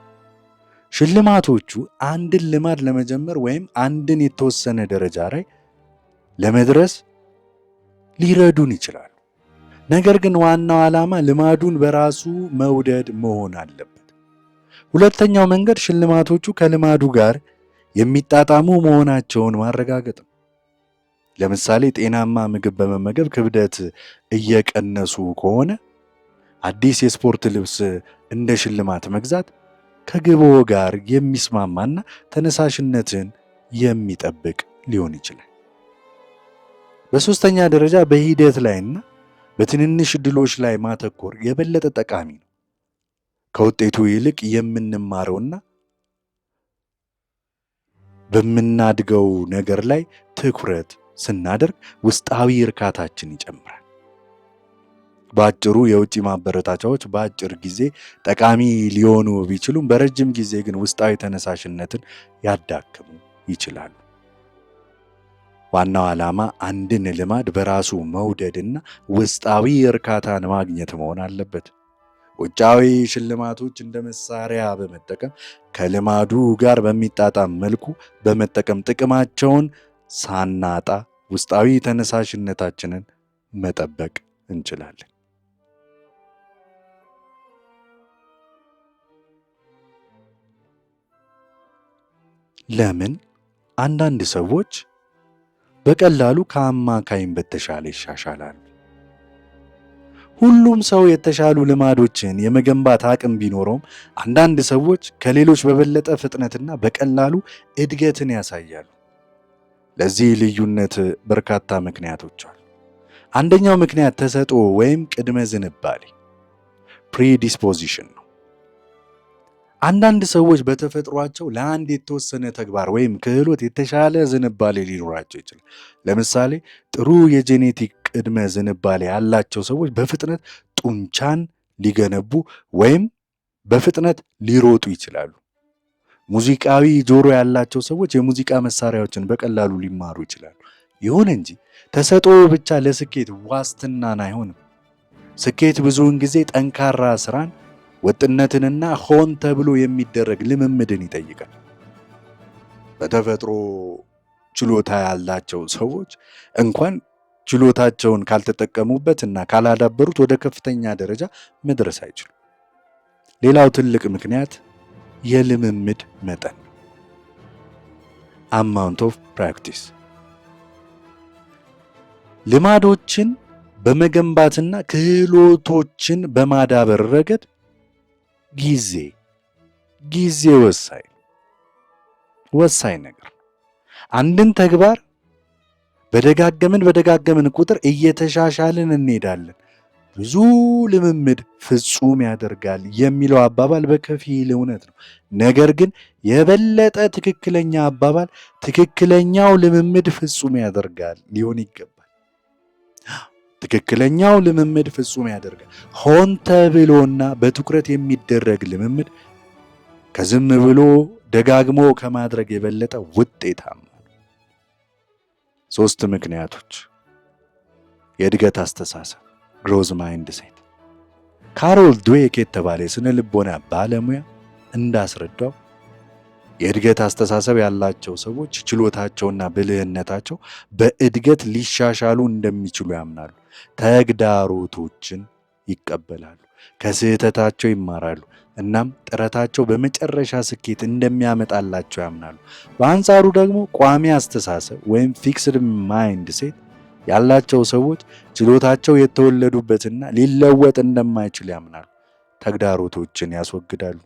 ሽልማቶቹ አንድን ልማድ ለመጀመር ወይም አንድን የተወሰነ ደረጃ ላይ ለመድረስ ሊረዱን ይችላሉ። ነገር ግን ዋናው ዓላማ ልማዱን በራሱ መውደድ መሆን አለበት። ሁለተኛው መንገድ ሽልማቶቹ ከልማዱ ጋር የሚጣጣሙ መሆናቸውን ማረጋገጥ ነው። ለምሳሌ ጤናማ ምግብ በመመገብ ክብደት እየቀነሱ ከሆነ አዲስ የስፖርት ልብስ እንደ ሽልማት መግዛት ከግቦ ጋር የሚስማማና ተነሳሽነትን የሚጠብቅ ሊሆን ይችላል። በሶስተኛ ደረጃ በሂደት ላይና በትንንሽ ድሎች ላይ ማተኮር የበለጠ ጠቃሚ ነው። ከውጤቱ ይልቅ የምንማረውና በምናድገው ነገር ላይ ትኩረት ስናደርግ ውስጣዊ እርካታችን ይጨምራል። በአጭሩ የውጭ ማበረታቻዎች በአጭር ጊዜ ጠቃሚ ሊሆኑ ቢችሉም በረጅም ጊዜ ግን ውስጣዊ ተነሳሽነትን ያዳክሙ ይችላሉ። ዋናው ዓላማ አንድን ልማድ በራሱ መውደድና ውስጣዊ እርካታን ማግኘት መሆን አለበት። ውጫዊ ሽልማቶች እንደ መሳሪያ በመጠቀም ከልማዱ ጋር በሚጣጣም መልኩ በመጠቀም ጥቅማቸውን ሳናጣ ውስጣዊ ተነሳሽነታችንን መጠበቅ እንችላለን። ለምን አንዳንድ ሰዎች በቀላሉ ከአማካኝ በተሻለ ይሻሻላሉ። ሁሉም ሰው የተሻሉ ልማዶችን የመገንባት አቅም ቢኖረውም አንዳንድ ሰዎች ከሌሎች በበለጠ ፍጥነትና በቀላሉ እድገትን ያሳያሉ። ለዚህ ልዩነት በርካታ ምክንያቶች አሉ። አንደኛው ምክንያት ተሰጥኦ ወይም ቅድመ ዝንባሌ ፕሪዲስፖዚሽን ነው። አንዳንድ ሰዎች በተፈጥሯቸው ለአንድ የተወሰነ ተግባር ወይም ክህሎት የተሻለ ዝንባሌ ሊኖራቸው ይችላል። ለምሳሌ ጥሩ የጄኔቲክ ቅድመ ዝንባሌ ያላቸው ሰዎች በፍጥነት ጡንቻን ሊገነቡ ወይም በፍጥነት ሊሮጡ ይችላሉ። ሙዚቃዊ ጆሮ ያላቸው ሰዎች የሙዚቃ መሳሪያዎችን በቀላሉ ሊማሩ ይችላሉ። ይሁን እንጂ ተሰጥኦ ብቻ ለስኬት ዋስትናን አይሆንም። ስኬት ብዙውን ጊዜ ጠንካራ ስራን፣ ወጥነትንና ሆን ተብሎ የሚደረግ ልምምድን ይጠይቃል። በተፈጥሮ ችሎታ ያላቸው ሰዎች እንኳን ችሎታቸውን ካልተጠቀሙበትና ካላዳበሩት ወደ ከፍተኛ ደረጃ መድረስ አይችሉም። ሌላው ትልቅ ምክንያት የልምምድ መጠን አማውንት ኦፍ ፕራክቲስ። ልማዶችን በመገንባትና ክህሎቶችን በማዳበር ረገድ ጊዜ ወሳኝ ነገር። አንድን ተግባር በደጋገምን ቁጥር እየተሻሻልን እንሄዳለን። ብዙ ልምምድ ፍጹም ያደርጋል የሚለው አባባል በከፊል እውነት ነው። ነገር ግን የበለጠ ትክክለኛ አባባል ትክክለኛው ልምምድ ፍጹም ያደርጋል ሊሆን ይገባል። ትክክለኛው ልምምድ ፍጹም ያደርጋል። ሆን ተብሎና በትኩረት የሚደረግ ልምምድ ከዝም ብሎ ደጋግሞ ከማድረግ የበለጠ ውጤታማ ነው። 3 ምክንያቶች። የእድገት አስተሳሰብ ግሮዝ ማይንድ ሴት። ካሮል ድዌክ የተባለ የስነ ልቦና ባለሙያ እንዳስረዳው የእድገት አስተሳሰብ ያላቸው ሰዎች ችሎታቸውና ብልህነታቸው በእድገት ሊሻሻሉ እንደሚችሉ ያምናሉ። ተግዳሮቶችን ይቀበላሉ፣ ከስህተታቸው ይማራሉ፣ እናም ጥረታቸው በመጨረሻ ስኬት እንደሚያመጣላቸው ያምናሉ። በአንጻሩ ደግሞ ቋሚ አስተሳሰብ ወይም ፊክስድ ማይንድ ሴት ያላቸው ሰዎች ችሎታቸው የተወለዱበትና ሊለወጥ እንደማይችል ያምናሉ። ተግዳሮቶችን ያስወግዳሉ፣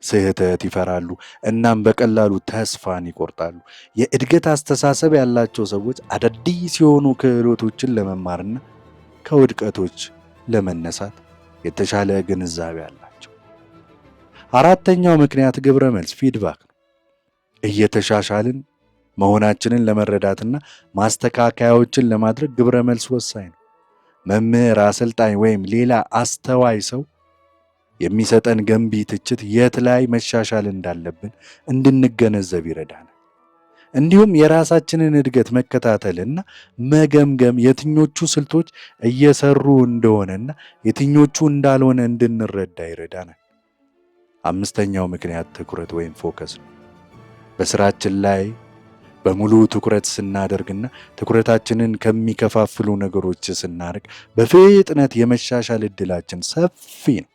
ስህተት ይፈራሉ፣ እናም በቀላሉ ተስፋን ይቆርጣሉ። የእድገት አስተሳሰብ ያላቸው ሰዎች አዳዲስ የሆኑ ክህሎቶችን ለመማርና ከውድቀቶች ለመነሳት የተሻለ ግንዛቤ አላቸው። 4ኛው ምክንያት ግብረ መልስ ፊድባክ ነው። እየተሻሻልን መሆናችንን ለመረዳትና ማስተካከያዎችን ለማድረግ ግብረ መልስ ወሳኝ ነው። መምህር፣ አሰልጣኝ ወይም ሌላ አስተዋይ ሰው የሚሰጠን ገንቢ ትችት የት ላይ መሻሻል እንዳለብን እንድንገነዘብ ይረዳናል። እንዲሁም የራሳችንን እድገት መከታተልና መገምገም የትኞቹ ስልቶች እየሰሩ እንደሆነና የትኞቹ እንዳልሆነ እንድንረዳ ይረዳናል። 5ኛው ምክንያት ትኩረት ወይም ፎከስ ነው። በስራችን ላይ በሙሉ ትኩረት ስናደርግና ትኩረታችንን ከሚከፋፍሉ ነገሮች ስናርቅ በፍጥነት የመሻሻል ዕድላችን ሰፊ ነው።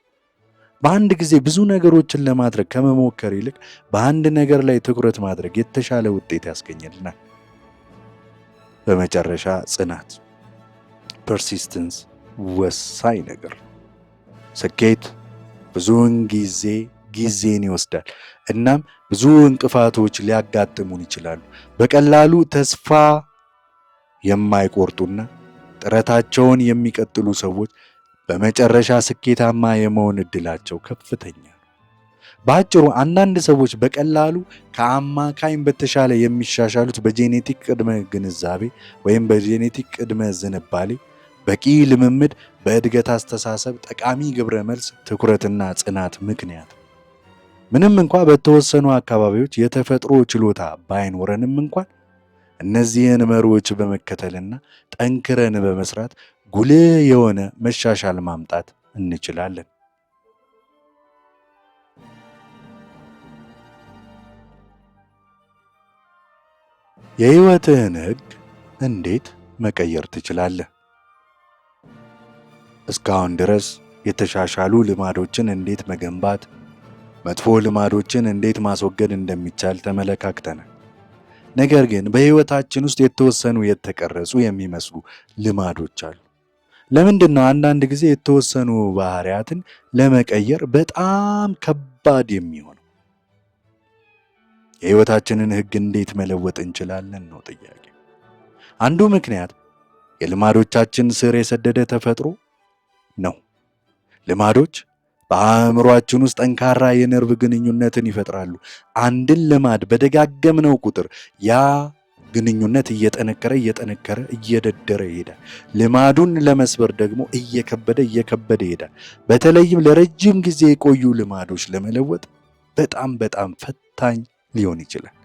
በአንድ ጊዜ ብዙ ነገሮችን ለማድረግ ከመሞከር ይልቅ በአንድ ነገር ላይ ትኩረት ማድረግ የተሻለ ውጤት ያስገኝልናል። በመጨረሻ ጽናት ፐርሲስተንስ ወሳኝ ነገር። ስኬት ብዙውን ጊዜን ይወስዳል። እናም ብዙ እንቅፋቶች ሊያጋጥሙን ይችላሉ። በቀላሉ ተስፋ የማይቆርጡና ጥረታቸውን የሚቀጥሉ ሰዎች በመጨረሻ ስኬታማ የመሆን ዕድላቸው ከፍተኛ ነው። በአጭሩ አንዳንድ ሰዎች በቀላሉ ከአማካኝ በተሻለ የሚሻሻሉት በጄኔቲክ ቅድመ ግንዛቤ ወይም በጄኔቲክ ቅድመ ዝንባሌ፣ በቂ ልምምድ፣ በእድገት አስተሳሰብ፣ ጠቃሚ ግብረ መልስ፣ ትኩረትና ጽናት ምክንያት። ምንም እንኳ በተወሰኑ አካባቢዎች የተፈጥሮ ችሎታ ባይኖረንም እንኳን እነዚህን መርሆች በመከተልና ጠንክረን በመስራት ጉልህ የሆነ መሻሻል ማምጣት እንችላለን። የሕይወትህን ሕግ እንዴት መቀየር ትችላለህ? እስካሁን ድረስ የተሻሻሉ ልማዶችን እንዴት መገንባት፣ መጥፎ ልማዶችን እንዴት ማስወገድ እንደሚቻል ተመለካክተናል። ነገር ግን በሕይወታችን ውስጥ የተወሰኑ የተቀረጹ የሚመስሉ ልማዶች አሉ። ለምንድን ነው አንዳንድ ጊዜ የተወሰኑ ባህሪያትን ለመቀየር በጣም ከባድ የሚሆነው? የሕይወታችንን ሕግ እንዴት መለወጥ እንችላለን ነው ጥያቄ። አንዱ ምክንያት የልማዶቻችን ስር የሰደደ ተፈጥሮ ነው። ልማዶች በአእምሯችን ውስጥ ጠንካራ የነርቭ ግንኙነትን ይፈጥራሉ። አንድን ልማድ በደጋገምነው ቁጥር ያ ግንኙነት እየጠነከረ እየደደረ ይሄዳል። ልማዱን ለመስበር ደግሞ እየከበደ ይሄዳል። በተለይም ለረጅም ጊዜ የቆዩ ልማዶች ለመለወጥ በጣም ፈታኝ ሊሆን ይችላል።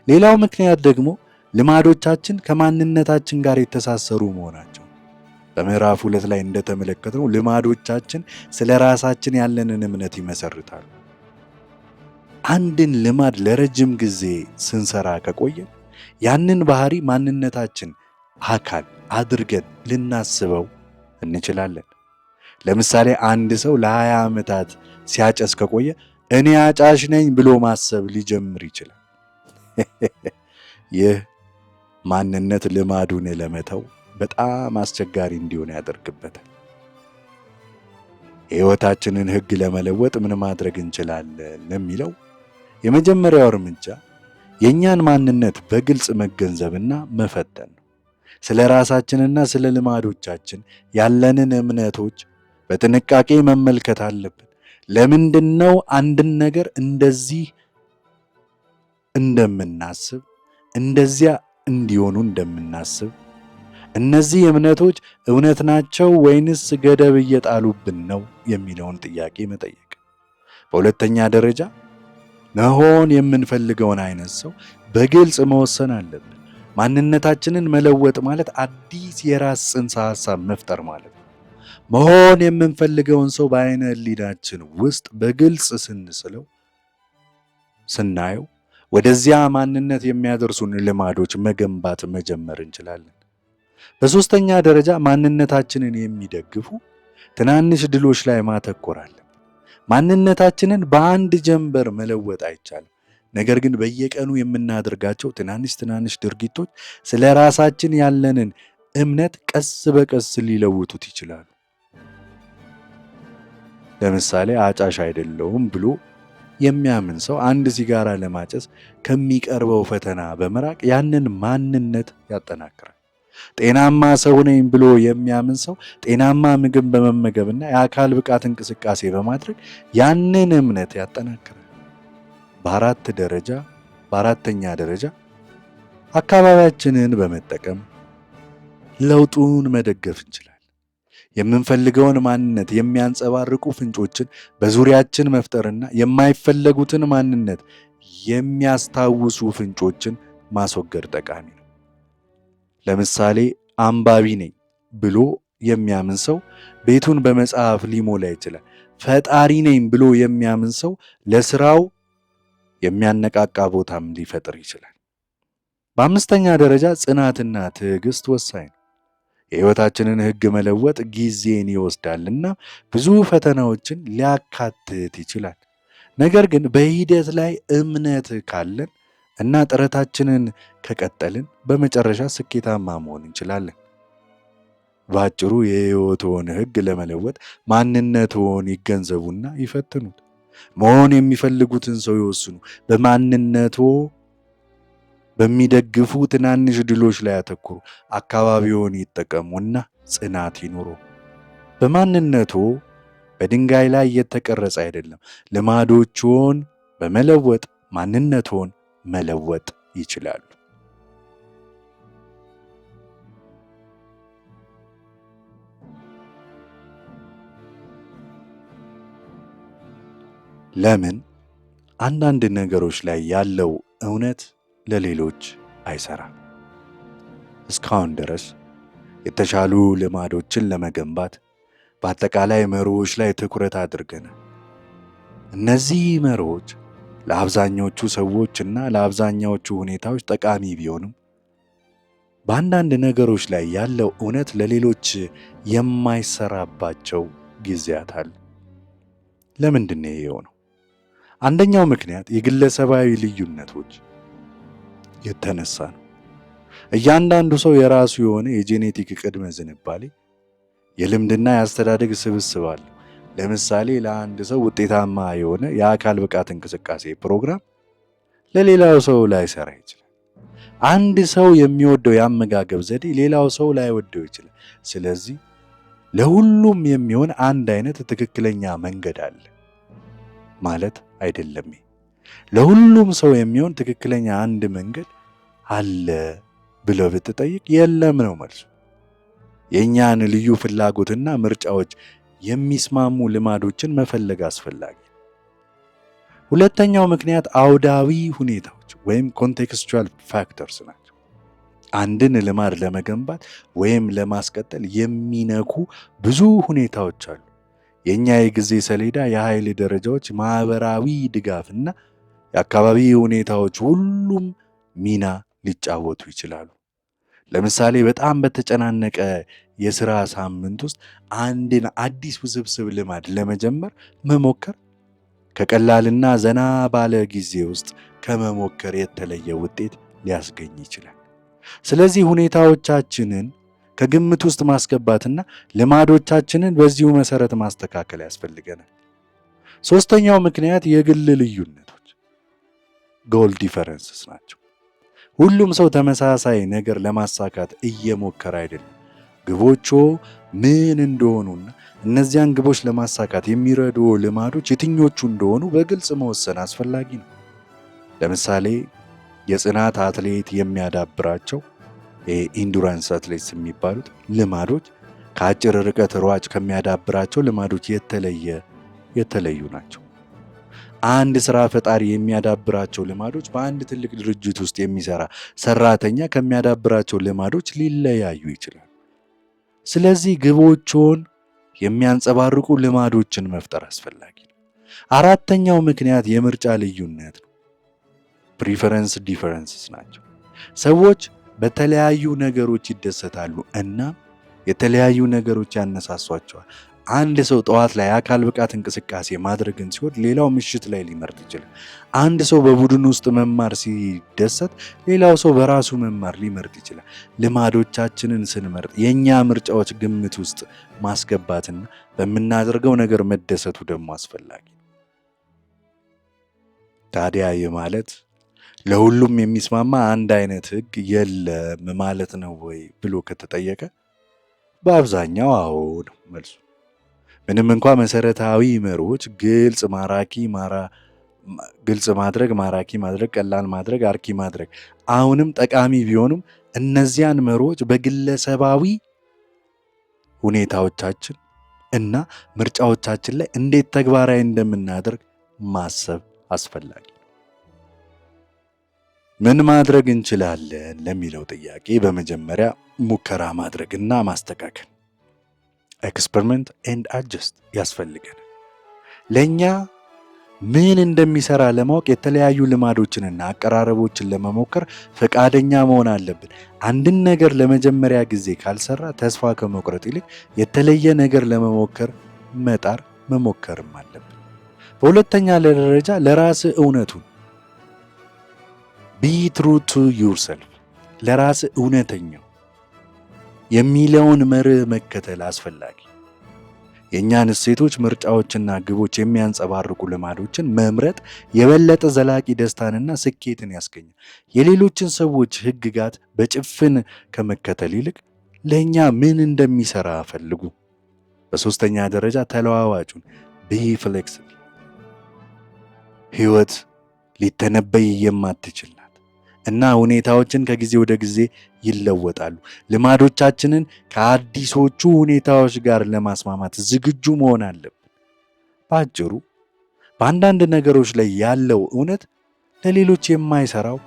ሌላው ምክንያት ደግሞ ልማዶቻችን ከማንነታችን ጋር የተሳሰሩ መሆናቸው። በምዕራፍ 2 ላይ እንደተመለከትነው ልማዶቻችን ስለ ራሳችን ያለንን እምነት ይመሰርታሉ። አንድን ልማድ ለረጅም ጊዜ ስንሰራ ከቆየን ያንን ባህሪ ማንነታችን አካል አድርገን ልናስበው እንችላለን። ለምሳሌ አንድ ሰው ለ20 ዓመታት ሲያጨስ ከቆየ እኔ አጫሽ ነኝ ብሎ ማሰብ ሊጀምር ይችላል። ይህ ማንነት ልማዱን ለመተው በጣም አስቸጋሪ እንዲሆን ያደርግበታል። የሕይወታችንን ሕግ ለመለወጥ ምን ማድረግ እንችላለን ለሚለው የመጀመሪያው እርምጃ የእኛን ማንነት በግልጽ መገንዘብና መፈተን ነው። ስለ ራሳችንና ስለ ልማዶቻችን ያለንን እምነቶች በጥንቃቄ መመልከት አለብን። ለምንድን ነው አንድን ነገር እንደዚህ እንደምናስብ፣ እንደዚያ እንዲሆኑ እንደምናስብ? እነዚህ እምነቶች እውነት ናቸው ወይንስ ገደብ እየጣሉብን ነው የሚለውን ጥያቄ መጠየቅ። በሁለተኛ ደረጃ መሆን የምንፈልገውን አይነት ሰው በግልጽ መወሰን አለብን። ማንነታችንን መለወጥ ማለት አዲስ የራስ ጽንሰ ሐሳብ መፍጠር ማለት ነው። መሆን የምንፈልገውን ሰው በአይነ ህሊናችን ውስጥ በግልጽ ስናየው ወደዚያ ማንነት የሚያደርሱን ልማዶች መገንባት መጀመር እንችላለን። በሦስተኛ ደረጃ ማንነታችንን የሚደግፉ ትናንሽ ድሎች ላይ ማተኮር አለብን። ማንነታችንን በአንድ ጀንበር መለወጥ አይቻልም። ነገር ግን በየቀኑ የምናደርጋቸው ትናንሽ ድርጊቶች ስለ ራሳችን ያለንን እምነት ቀስ በቀስ ሊለውጡት ይችላሉ። ለምሳሌ አጫሽ አይደለሁም ብሎ የሚያምን ሰው አንድ ሲጋራ ለማጨስ ከሚቀርበው ፈተና በመራቅ ያንን ማንነት ያጠናክራል። ጤናማ ሰው ነኝ ብሎ የሚያምን ሰው ጤናማ ምግብ በመመገብና የአካል ብቃት እንቅስቃሴ በማድረግ ያንን እምነት ያጠናክራል። በአራተኛ ደረጃ አካባቢያችንን በመጠቀም ለውጡን መደገፍ እንችላለን። የምንፈልገውን ማንነት የሚያንጸባርቁ ፍንጮችን በዙሪያችን መፍጠርና የማይፈለጉትን ማንነት የሚያስታውሱ ፍንጮችን ማስወገድ ጠቃሚ ነው። ለምሳሌ አንባቢ ነኝ ብሎ የሚያምን ሰው ቤቱን በመጽሐፍ ሊሞላ ይችላል። ፈጣሪ ነኝ ብሎ የሚያምን ሰው ለስራው የሚያነቃቃ ቦታም ሊፈጥር ይችላል። በአምስተኛ ደረጃ ጽናትና ትዕግስት ወሳኝ ነው። የሕይወታችንን ሕግ መለወጥ ጊዜን ይወስዳልና ብዙ ፈተናዎችን ሊያካትት ይችላል። ነገር ግን በሂደት ላይ እምነት ካለን እና ጥረታችንን ከቀጠልን በመጨረሻ ስኬታማ መሆን እንችላለን። በአጭሩ የሕይወትዎን ሕግ ለመለወጥ ማንነትዎን ይገንዘቡና ይፈትኑት። መሆን የሚፈልጉትን ሰው ይወስኑ። በማንነትዎ በሚደግፉ ትናንሽ ድሎች ላይ ያተኩሩ። አካባቢውን ይጠቀሙና ጽናት ይኑሩ። በማንነትዎ በድንጋይ ላይ የተቀረጸ አይደለም። ልማዶችዎን በመለወጥ ማንነትዎን መለወጥ ይችላሉ። ለምን አንዳንድ ነገሮች ላይ ያለው እውነት ለሌሎች አይሰራም? እስካሁን ድረስ የተሻሉ ልማዶችን ለመገንባት በአጠቃላይ መርሆች ላይ ትኩረት አድርገናል። እነዚህ መርሆች ለአብዛኛዎቹ ሰዎችና ለአብዛኛዎቹ ሁኔታዎች ጠቃሚ ቢሆኑም በአንዳንድ ነገሮች ላይ ያለው እውነት ለሌሎች የማይሰራባቸው ጊዜያት አሉ። ለምንድን ነው የሆነው? አንደኛው ምክንያት የግለሰባዊ ልዩነቶች የተነሳ ነው። እያንዳንዱ ሰው የራሱ የሆነ የጄኔቲክ ቅድመ ዝንባሌ፣ የልምድና የአስተዳደግ ስብስብ አለው። ለምሳሌ ለአንድ ሰው ውጤታማ የሆነ የአካል ብቃት እንቅስቃሴ ፕሮግራም ለሌላው ሰው ላይሰራ ይችላል። አንድ ሰው የሚወደው የአመጋገብ ዘዴ ሌላው ሰው ላይወደው ይችላል። ስለዚህ ለሁሉም የሚሆን አንድ አይነት ትክክለኛ መንገድ አለ ማለት አይደለም። ለሁሉም ሰው የሚሆን ትክክለኛ አንድ መንገድ አለ ብለው ብትጠይቅ የለም ነው መልሱ። የእኛን ልዩ ፍላጎትና ምርጫዎች የሚስማሙ ልማዶችን መፈለግ አስፈላጊ። ሁለተኛው ምክንያት አውዳዊ ሁኔታዎች ወይም ኮንቴክስቹዋል ፋክተርስ ናቸው። አንድን ልማድ ለመገንባት ወይም ለማስቀጠል የሚነኩ ብዙ ሁኔታዎች አሉ። የእኛ የጊዜ ሰሌዳ፣ የኃይል ደረጃዎች፣ ማህበራዊ ድጋፍና የአካባቢ ሁኔታዎች ሁሉም ሚና ሊጫወቱ ይችላሉ። ለምሳሌ በጣም በተጨናነቀ የሥራ ሳምንት ውስጥ አንድን አዲስ ውስብስብ ልማድ ለመጀመር መሞከር ከቀላልና ዘና ባለ ጊዜ ውስጥ ከመሞከር የተለየ ውጤት ሊያስገኝ ይችላል። ስለዚህ ሁኔታዎቻችንን ከግምት ውስጥ ማስገባትና ልማዶቻችንን በዚሁ መሰረት ማስተካከል ያስፈልገናል። ሦስተኛው ምክንያት የግል ልዩነቶች ጎል ዲፈረንስስ ናቸው። ሁሉም ሰው ተመሳሳይ ነገር ለማሳካት እየሞከረ አይደለም። ግቦቹ ምን እንደሆኑና እነዚያን ግቦች ለማሳካት የሚረዱ ልማዶች የትኞቹ እንደሆኑ በግልጽ መወሰን አስፈላጊ ነው። ለምሳሌ የጽናት አትሌት የሚያዳብራቸው ኢንዱራንስ አትሌትስ የሚባሉት ልማዶች ከአጭር ርቀት ሯጭ ከሚያዳብራቸው ልማዶች የተለዩ ናቸው። አንድ ስራ ፈጣሪ የሚያዳብራቸው ልማዶች በአንድ ትልቅ ድርጅት ውስጥ የሚሰራ ሰራተኛ ከሚያዳብራቸው ልማዶች ሊለያዩ ይችላል። ስለዚህ ግቦችን የሚያንጸባርቁ ልማዶችን መፍጠር አስፈላጊ ነው። አራተኛው ምክንያት የምርጫ ልዩነት ነው። ፕሪፈረንስ ዲፈረንስስ ናቸው። ሰዎች በተለያዩ ነገሮች ይደሰታሉ እና የተለያዩ ነገሮች ያነሳሷቸዋል። አንድ ሰው ጠዋት ላይ አካል ብቃት እንቅስቃሴ ማድረግን ሲወድ ሌላው ምሽት ላይ ሊመርጥ ይችላል። አንድ ሰው በቡድን ውስጥ መማር ሲደሰት ሌላው ሰው በራሱ መማር ሊመርጥ ይችላል። ልማዶቻችንን ስንመርጥ የእኛ ምርጫዎች ግምት ውስጥ ማስገባትና በምናደርገው ነገር መደሰቱ ደግሞ አስፈላጊ። ታዲያ ይህ ማለት ለሁሉም የሚስማማ አንድ አይነት ሕግ የለም ማለት ነው ወይ ብሎ ከተጠየቀ በአብዛኛው አዎ ነው መልሱ። ምንም እንኳ መሰረታዊ መርሆች ግልጽ ማድረግ፣ ማራኪ ማድረግ፣ ቀላል ማድረግ፣ አርኪ ማድረግ አሁንም ጠቃሚ ቢሆኑም እነዚያን መርሆች በግለሰባዊ ሁኔታዎቻችን እና ምርጫዎቻችን ላይ እንዴት ተግባራዊ እንደምናደርግ ማሰብ አስፈላጊ። ምን ማድረግ እንችላለን ለሚለው ጥያቄ በመጀመሪያ ሙከራ ማድረግና ማስተካከል ኤክስፐሪመንት ኤንድ አጀስት ያስፈልገናል። ለእኛ ምን እንደሚሰራ ለማወቅ የተለያዩ ልማዶችንና አቀራረቦችን ለመሞከር ፈቃደኛ መሆን አለብን። አንድን ነገር ለመጀመሪያ ጊዜ ካልሰራ ተስፋ ከመቁረጥ ይልቅ የተለየ ነገር ለመሞከር መሞከርም አለብን። በሁለተኛ ደረጃ ለራስ እውነቱን ቢ ትሩ ቱ ዩርሰልፍ ለራስ እውነተኛው የሚለውን መርህ መከተል አስፈላጊ። የእኛን እሴቶች፣ ምርጫዎችና ግቦች የሚያንጸባርቁ ልማዶችን መምረጥ የበለጠ ዘላቂ ደስታንና ስኬትን ያስገኛል። የሌሎችን ሰዎች ሕግጋት በጭፍን ከመከተል ይልቅ ለእኛ ምን እንደሚሰራ ፈልጉ። በሦስተኛ ደረጃ ተለዋዋጩን ቢ ፍሌክሲብል። ሕይወት ሊተነበይ የማትችል ናት እና ሁኔታዎችን ከጊዜ ወደ ጊዜ ይለወጣሉ። ልማዶቻችንን ከአዲሶቹ ሁኔታዎች ጋር ለማስማማት ዝግጁ መሆን አለብን። በአጭሩ በአንዳንድ ነገሮች ላይ ያለው እውነት ለሌሎች የማይሰራው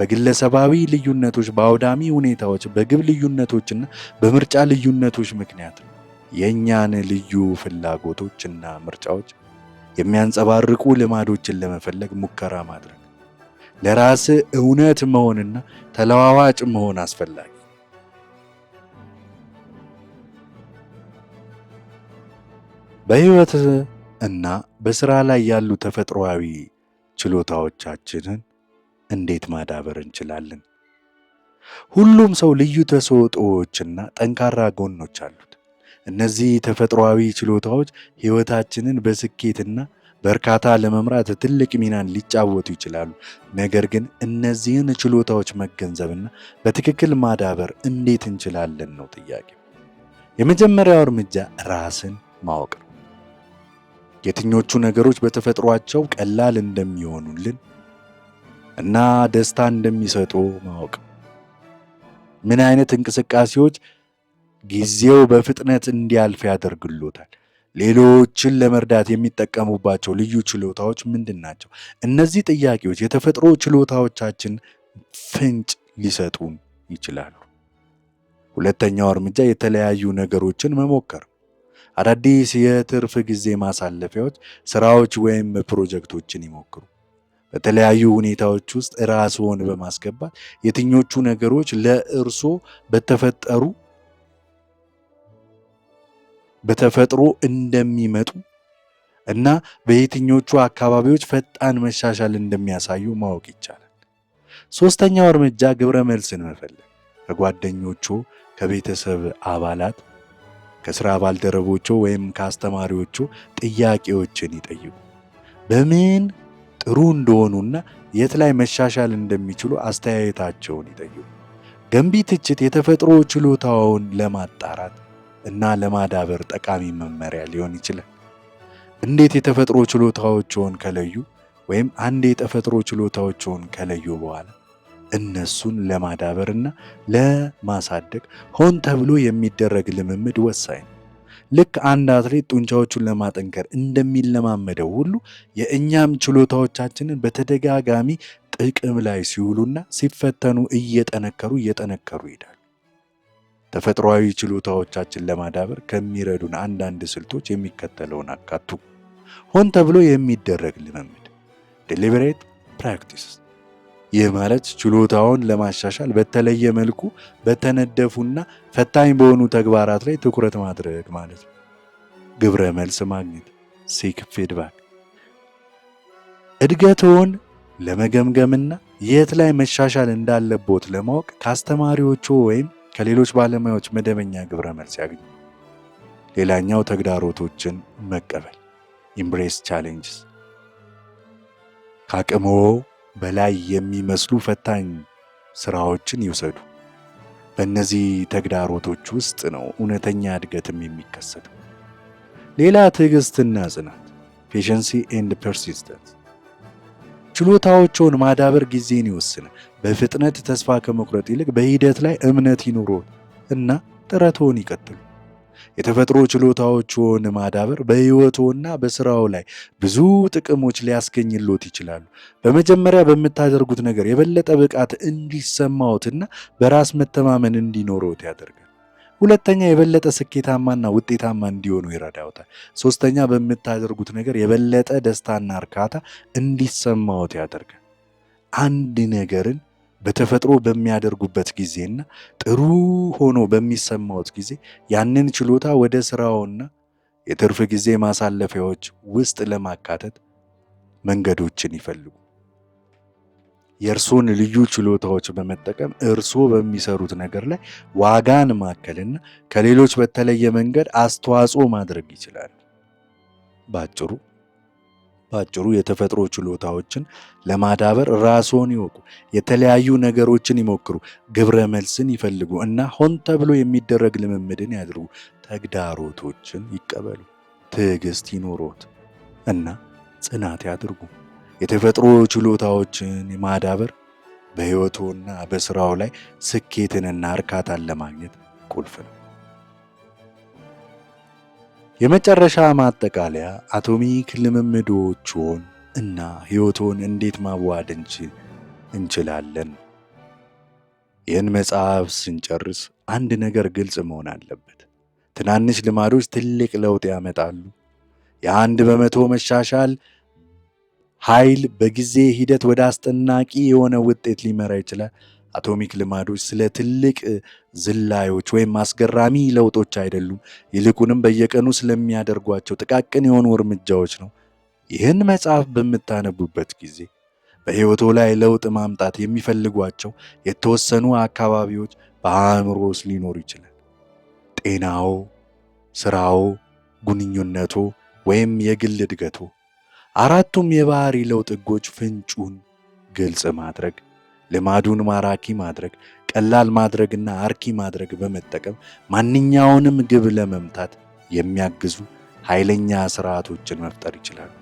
በግለሰባዊ ልዩነቶች፣ በአውዳሚ ሁኔታዎች፣ በግብ ልዩነቶችና በምርጫ ልዩነቶች ምክንያት ነው። የእኛን ልዩ ፍላጎቶችና ምርጫዎች የሚያንጸባርቁ ልማዶችን ለመፈለግ ሙከራ ማድረግ፣ ለራስ እውነት መሆንና ተለዋዋጭ መሆን አስፈላጊ። በሕይወት እና በሥራ ላይ ያሉ ተፈጥሯዊ ችሎታዎቻችንን እንዴት ማዳበር እንችላለን? ሁሉም ሰው ልዩ ተሰጥኦዎችና ጠንካራ ጎኖች አሉት። እነዚህ ተፈጥሯዊ ችሎታዎች ሕይወታችንን በስኬትና በእርካታ ለመምራት ትልቅ ሚናን ሊጫወቱ ይችላሉ። ነገር ግን እነዚህን ችሎታዎች መገንዘብና በትክክል ማዳበር እንዴት እንችላለን ነው ጥያቄው። የመጀመሪያው እርምጃ ራስን ማወቅ ነው። የትኞቹ ነገሮች በተፈጥሯቸው ቀላል እንደሚሆኑልን እና ደስታ እንደሚሰጡ ማወቅ። ምን አይነት እንቅስቃሴዎች ጊዜው በፍጥነት እንዲያልፍ ያደርግሎታል? ሌሎችን ለመርዳት የሚጠቀሙባቸው ልዩ ችሎታዎች ምንድን ናቸው? እነዚህ ጥያቄዎች የተፈጥሮ ችሎታዎቻችን ፍንጭ ሊሰጡን ይችላሉ። ሁለተኛው እርምጃ የተለያዩ ነገሮችን መሞከር። አዳዲስ የትርፍ ጊዜ ማሳለፊያዎች፣ ስራዎች ወይም ፕሮጀክቶችን ይሞክሩ። በተለያዩ ሁኔታዎች ውስጥ ራስዎን በማስገባት የትኞቹ ነገሮች ለእርስዎ በተፈጥሮ እንደሚመጡ እና በየትኞቹ አካባቢዎች ፈጣን መሻሻል እንደሚያሳዩ ማወቅ ይቻላል። ሶስተኛው እርምጃ ግብረ መልስን መፈለግ። ከጓደኞቹ፣ ከቤተሰብ አባላት፣ ከስራ ባልደረቦቹ ወይም ከአስተማሪዎቹ ጥያቄዎችን ይጠይቁ። በምን ጥሩ እንደሆኑና የት ላይ መሻሻል እንደሚችሉ አስተያየታቸውን ይጠይቁ። ገንቢ ትችት የተፈጥሮ ችሎታውን ለማጣራት እና ለማዳበር ጠቃሚ መመሪያ ሊሆን ይችላል። እንዴት የተፈጥሮ ችሎታዎችን ከለዩ ወይም አንድ የተፈጥሮ ችሎታዎችን ከለዩ በኋላ እነሱን ለማዳበርና ለማሳደግ ሆን ተብሎ የሚደረግ ልምምድ ወሳኝ ነው። ልክ አንድ አትሌት ጡንቻዎቹን ለማጠንከር እንደሚለማመደው ሁሉ የእኛም ችሎታዎቻችንን በተደጋጋሚ ጥቅም ላይ ሲውሉና ሲፈተኑ እየጠነከሩ ይሄዳሉ። ተፈጥሯዊ ችሎታዎቻችን ለማዳበር ከሚረዱን አንዳንድ ስልቶች የሚከተለውን አካቱ። ሆን ተብሎ የሚደረግ ልምምድ deliberate practice። ይህ ማለት ችሎታውን ለማሻሻል በተለየ መልኩ በተነደፉና ፈታኝ በሆኑ ተግባራት ላይ ትኩረት ማድረግ ማለት ነው። ግብረ መልስ ማግኘት seek feedback። እድገትዎን ለመገምገምና የት ላይ መሻሻል እንዳለቦት ለማወቅ ከአስተማሪዎቹ ወይም ከሌሎች ባለሙያዎች መደበኛ ግብረ መልስ ያግኙ። ሌላኛው ተግዳሮቶችን መቀበል embrace challenges። ከአቅምዎ በላይ የሚመስሉ ፈታኝ ስራዎችን ይውሰዱ። በእነዚህ ተግዳሮቶች ውስጥ ነው እውነተኛ እድገትም የሚከሰተው። ሌላ ትዕግስትና ጽናት patience and persistence። ችሎታዎችን ማዳበር ጊዜን ይወስናል። በፍጥነት ተስፋ ከመቁረጥ ይልቅ በሂደት ላይ እምነት ይኑሮት እና ጥረቶን ይቀጥሉ። የተፈጥሮ ችሎታዎችን ማዳበር በሕይወቶና በስራው ላይ ብዙ ጥቅሞች ሊያስገኝሎት ይችላሉ። በመጀመሪያ በምታደርጉት ነገር የበለጠ ብቃት እንዲሰማዎትና በራስ መተማመን እንዲኖሮት ያደርጋል። ሁለተኛ፣ የበለጠ ስኬታማና ውጤታማ እንዲሆኑ ይረዳዎታል። ሶስተኛ፣ በምታደርጉት ነገር የበለጠ ደስታና እርካታ እንዲሰማዎት ያደርጋል። አንድ ነገርን በተፈጥሮ በሚያደርጉበት ጊዜና ጥሩ ሆኖ በሚሰማዎት ጊዜ ያንን ችሎታ ወደ ስራውና የትርፍ ጊዜ ማሳለፊያዎች ውስጥ ለማካተት መንገዶችን ይፈልጉ። የእርሶን ልዩ ችሎታዎች በመጠቀም እርሶ በሚሰሩት ነገር ላይ ዋጋን ማከልና ከሌሎች በተለየ መንገድ አስተዋጽኦ ማድረግ ይችላል። ባጭሩ የተፈጥሮ ችሎታዎችን ለማዳበር ራስዎን ይወቁ። የተለያዩ ነገሮችን ይሞክሩ፣ ግብረ መልስን ይፈልጉ እና ሆን ተብሎ የሚደረግ ልምምድን ያድርጉ። ተግዳሮቶችን ይቀበሉ፣ ትዕግስት ይኖሮት እና ጽናት ያድርጉ። የተፈጥሮ ችሎታዎችን ማዳበር በሕይወቶና በስራው ላይ ስኬትንና እርካታን ለማግኘት ቁልፍ ነው። የመጨረሻ ማጠቃለያ አቶሚክ ልምምዶችን እና ሕይወቶን እንዴት ማዋሃድ እንችላለን። ይህን መጽሐፍ ስንጨርስ አንድ ነገር ግልጽ መሆን አለበት። ትናንሽ ልማዶች ትልቅ ለውጥ ያመጣሉ። የ1% መሻሻል ኃይል በጊዜ ሂደት ወደ አስደናቂ የሆነ ውጤት ሊመራ ይችላል። አቶሚክ ልማዶች ስለ ትልቅ ዝላዮች ወይም አስገራሚ ለውጦች አይደሉም። ይልቁንም በየቀኑ ስለሚያደርጓቸው ጥቃቅን የሆኑ እርምጃዎች ነው። ይህን መጽሐፍ በምታነቡበት ጊዜ በሕይወቶ ላይ ለውጥ ማምጣት የሚፈልጓቸው የተወሰኑ አካባቢዎች በአእምሮ ውስጥ ሊኖሩ ይችላል። ጤናዎ፣ ስራዎ፣ ግንኙነቶ ወይም የግል እድገቶ። አራቱም የባህሪ ለውጥ ሕጎች ፍንጩን ግልጽ ማድረግ፣ ልማዱን ማራኪ ማድረግ፣ ቀላል ማድረግና አርኪ ማድረግ በመጠቀም ማንኛውንም ግብ ለመምታት የሚያግዙ ኃይለኛ ስርዓቶችን መፍጠር ይችላሉ።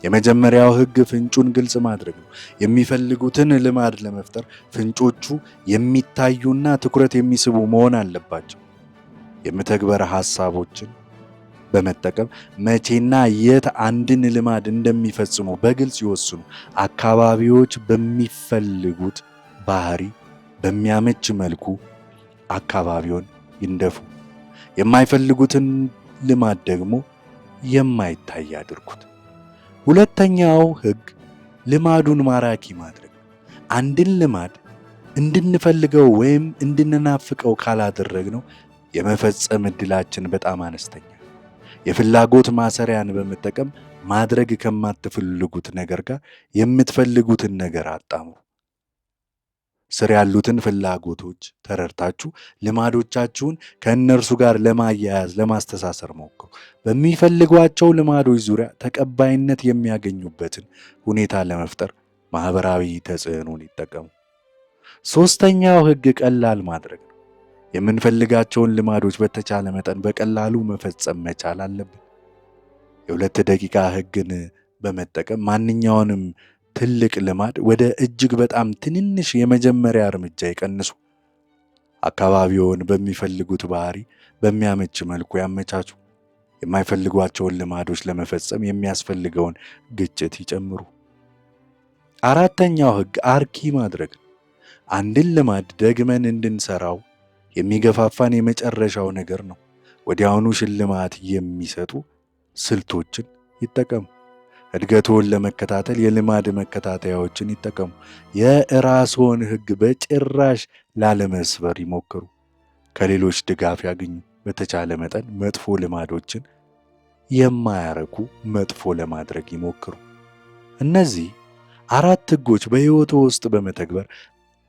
የመጀመሪያው ሕግ ፍንጩን ግልጽ ማድረግ ነው። የሚፈልጉትን ልማድ ለመፍጠር ፍንጮቹ የሚታዩና ትኩረት የሚስቡ መሆን አለባቸው። የመተግበር ሐሳቦችን በመጠቀም መቼና የት አንድን ልማድ እንደሚፈጽሙ በግልጽ ይወስኑ። አካባቢዎች በሚፈልጉት ባህሪ በሚያመች መልኩ አካባቢውን ይንደፉ። የማይፈልጉትን ልማድ ደግሞ የማይታይ አድርጉት። ሁለተኛው ሕግ ልማዱን ማራኪ ማድረግ። አንድን ልማድ እንድንፈልገው ወይም እንድንናፍቀው ካላደረግነው የመፈጸም ዕድላችን በጣም አነስተኛ። የፍላጎት ማሰሪያን በመጠቀም ማድረግ ከማትፈልጉት ነገር ጋር የምትፈልጉትን ነገር አጣምሩ። ስር ያሉትን ፍላጎቶች ተረድታችሁ ልማዶቻችሁን ከእነርሱ ጋር ለማያያዝ ለማስተሳሰር ሞክሩ። በሚፈልጓቸው ልማዶች ዙሪያ ተቀባይነት የሚያገኙበትን ሁኔታ ለመፍጠር ማህበራዊ ተጽዕኖን ይጠቀሙ። ሦስተኛው ሕግ ቀላል ማድረግ ነው። የምንፈልጋቸውን ልማዶች በተቻለ መጠን በቀላሉ መፈጸም መቻል አለብን። የ2 ደቂቃ ሕግን በመጠቀም ማንኛውንም ትልቅ ልማድ ወደ እጅግ በጣም ትንንሽ የመጀመሪያ እርምጃ ይቀንሱ። አካባቢውን በሚፈልጉት ባህሪ በሚያመች መልኩ ያመቻቹ። የማይፈልጓቸውን ልማዶች ለመፈጸም የሚያስፈልገውን ግጭት ይጨምሩ። አራተኛው ሕግ አርኪ ማድረግ ነው። አንድን ልማድ ደግመን እንድንሰራው የሚገፋፋን የመጨረሻው ነገር ነው። ወዲያውኑ ሽልማት የሚሰጡ ስልቶችን ይጠቀሙ። እድገቶን ለመከታተል የልማድ መከታተያዎችን ይጠቀሙ። የራስዎን ሕግ በጭራሽ ላለመስበር ይሞክሩ። ከሌሎች ድጋፍ ያግኙ። በተቻለ መጠን መጥፎ ልማዶችን የማያረኩ መጥፎ ለማድረግ ይሞክሩ። እነዚህ 4 ሕጎች በሕይወቶ ውስጥ በመተግበር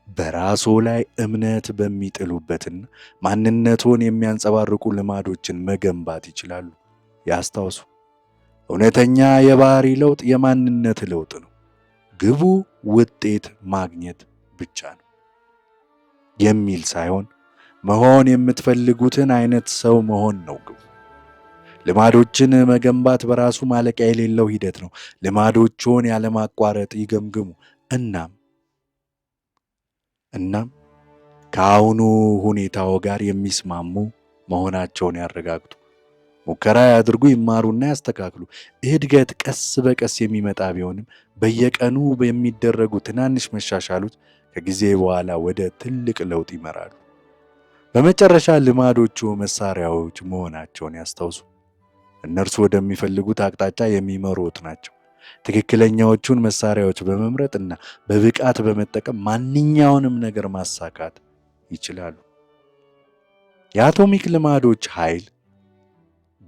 በራስዎ ላይ እምነት በሚጥሉበትና ማንነቶን የሚያንጸባርቁ ልማዶችን መገንባት ይችላሉ። ያስታውሱ፣ እውነተኛ የባህሪ ለውጥ የማንነት ለውጥ ነው። ግቡ ውጤት ማግኘት ብቻ ነው የሚል ሳይሆን መሆን የምትፈልጉትን አይነት ሰው መሆን ነው ግቡ። ልማዶችን መገንባት በራሱ ማለቂያ የሌለው ሂደት ነው። ልማዶችን ያለማቋረጥ ይገምግሙ። እናም ከአሁኑ ሁኔታው ጋር የሚስማሙ መሆናቸውን ያረጋግጡ። ሙከራ ያድርጉ፣ ይማሩና ያስተካክሉ። እድገት ቀስ በቀስ የሚመጣ ቢሆንም በየቀኑ የሚደረጉ ትናንሽ መሻሻሎች ከጊዜ በኋላ ወደ ትልቅ ለውጥ ይመራሉ። በመጨረሻ ልማዶቹ መሳሪያዎች መሆናቸውን ያስታውሱ። እነርሱ ወደሚፈልጉት አቅጣጫ የሚመሩት ናቸው። ትክክለኛዎቹን መሳሪያዎች በመምረጥና በብቃት በመጠቀም ማንኛውንም ነገር ማሳካት ይችላሉ። የአቶሚክ ልማዶች ኃይል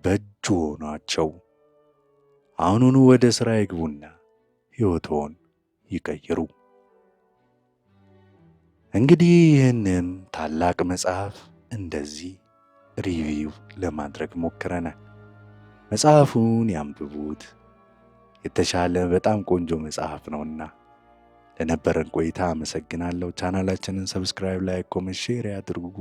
በእጆ ናቸው። አሁኑኑ ወደ ሥራ ይግቡና ሕይወቶን ይቀይሩ። እንግዲህ ይህንን ታላቅ መጽሐፍ እንደዚህ ሪቪው ለማድረግ ሞክረናል። መጽሐፉን ያንብቡት። የተሻለ በጣም ቆንጆ መጽሐፍ ነውና ለነበረን ቆይታ አመሰግናለሁ። ቻናላችንን ሰብስክራይብ፣ ላይክ፣ ኮሜንት፣ ሼር ያድርጉ።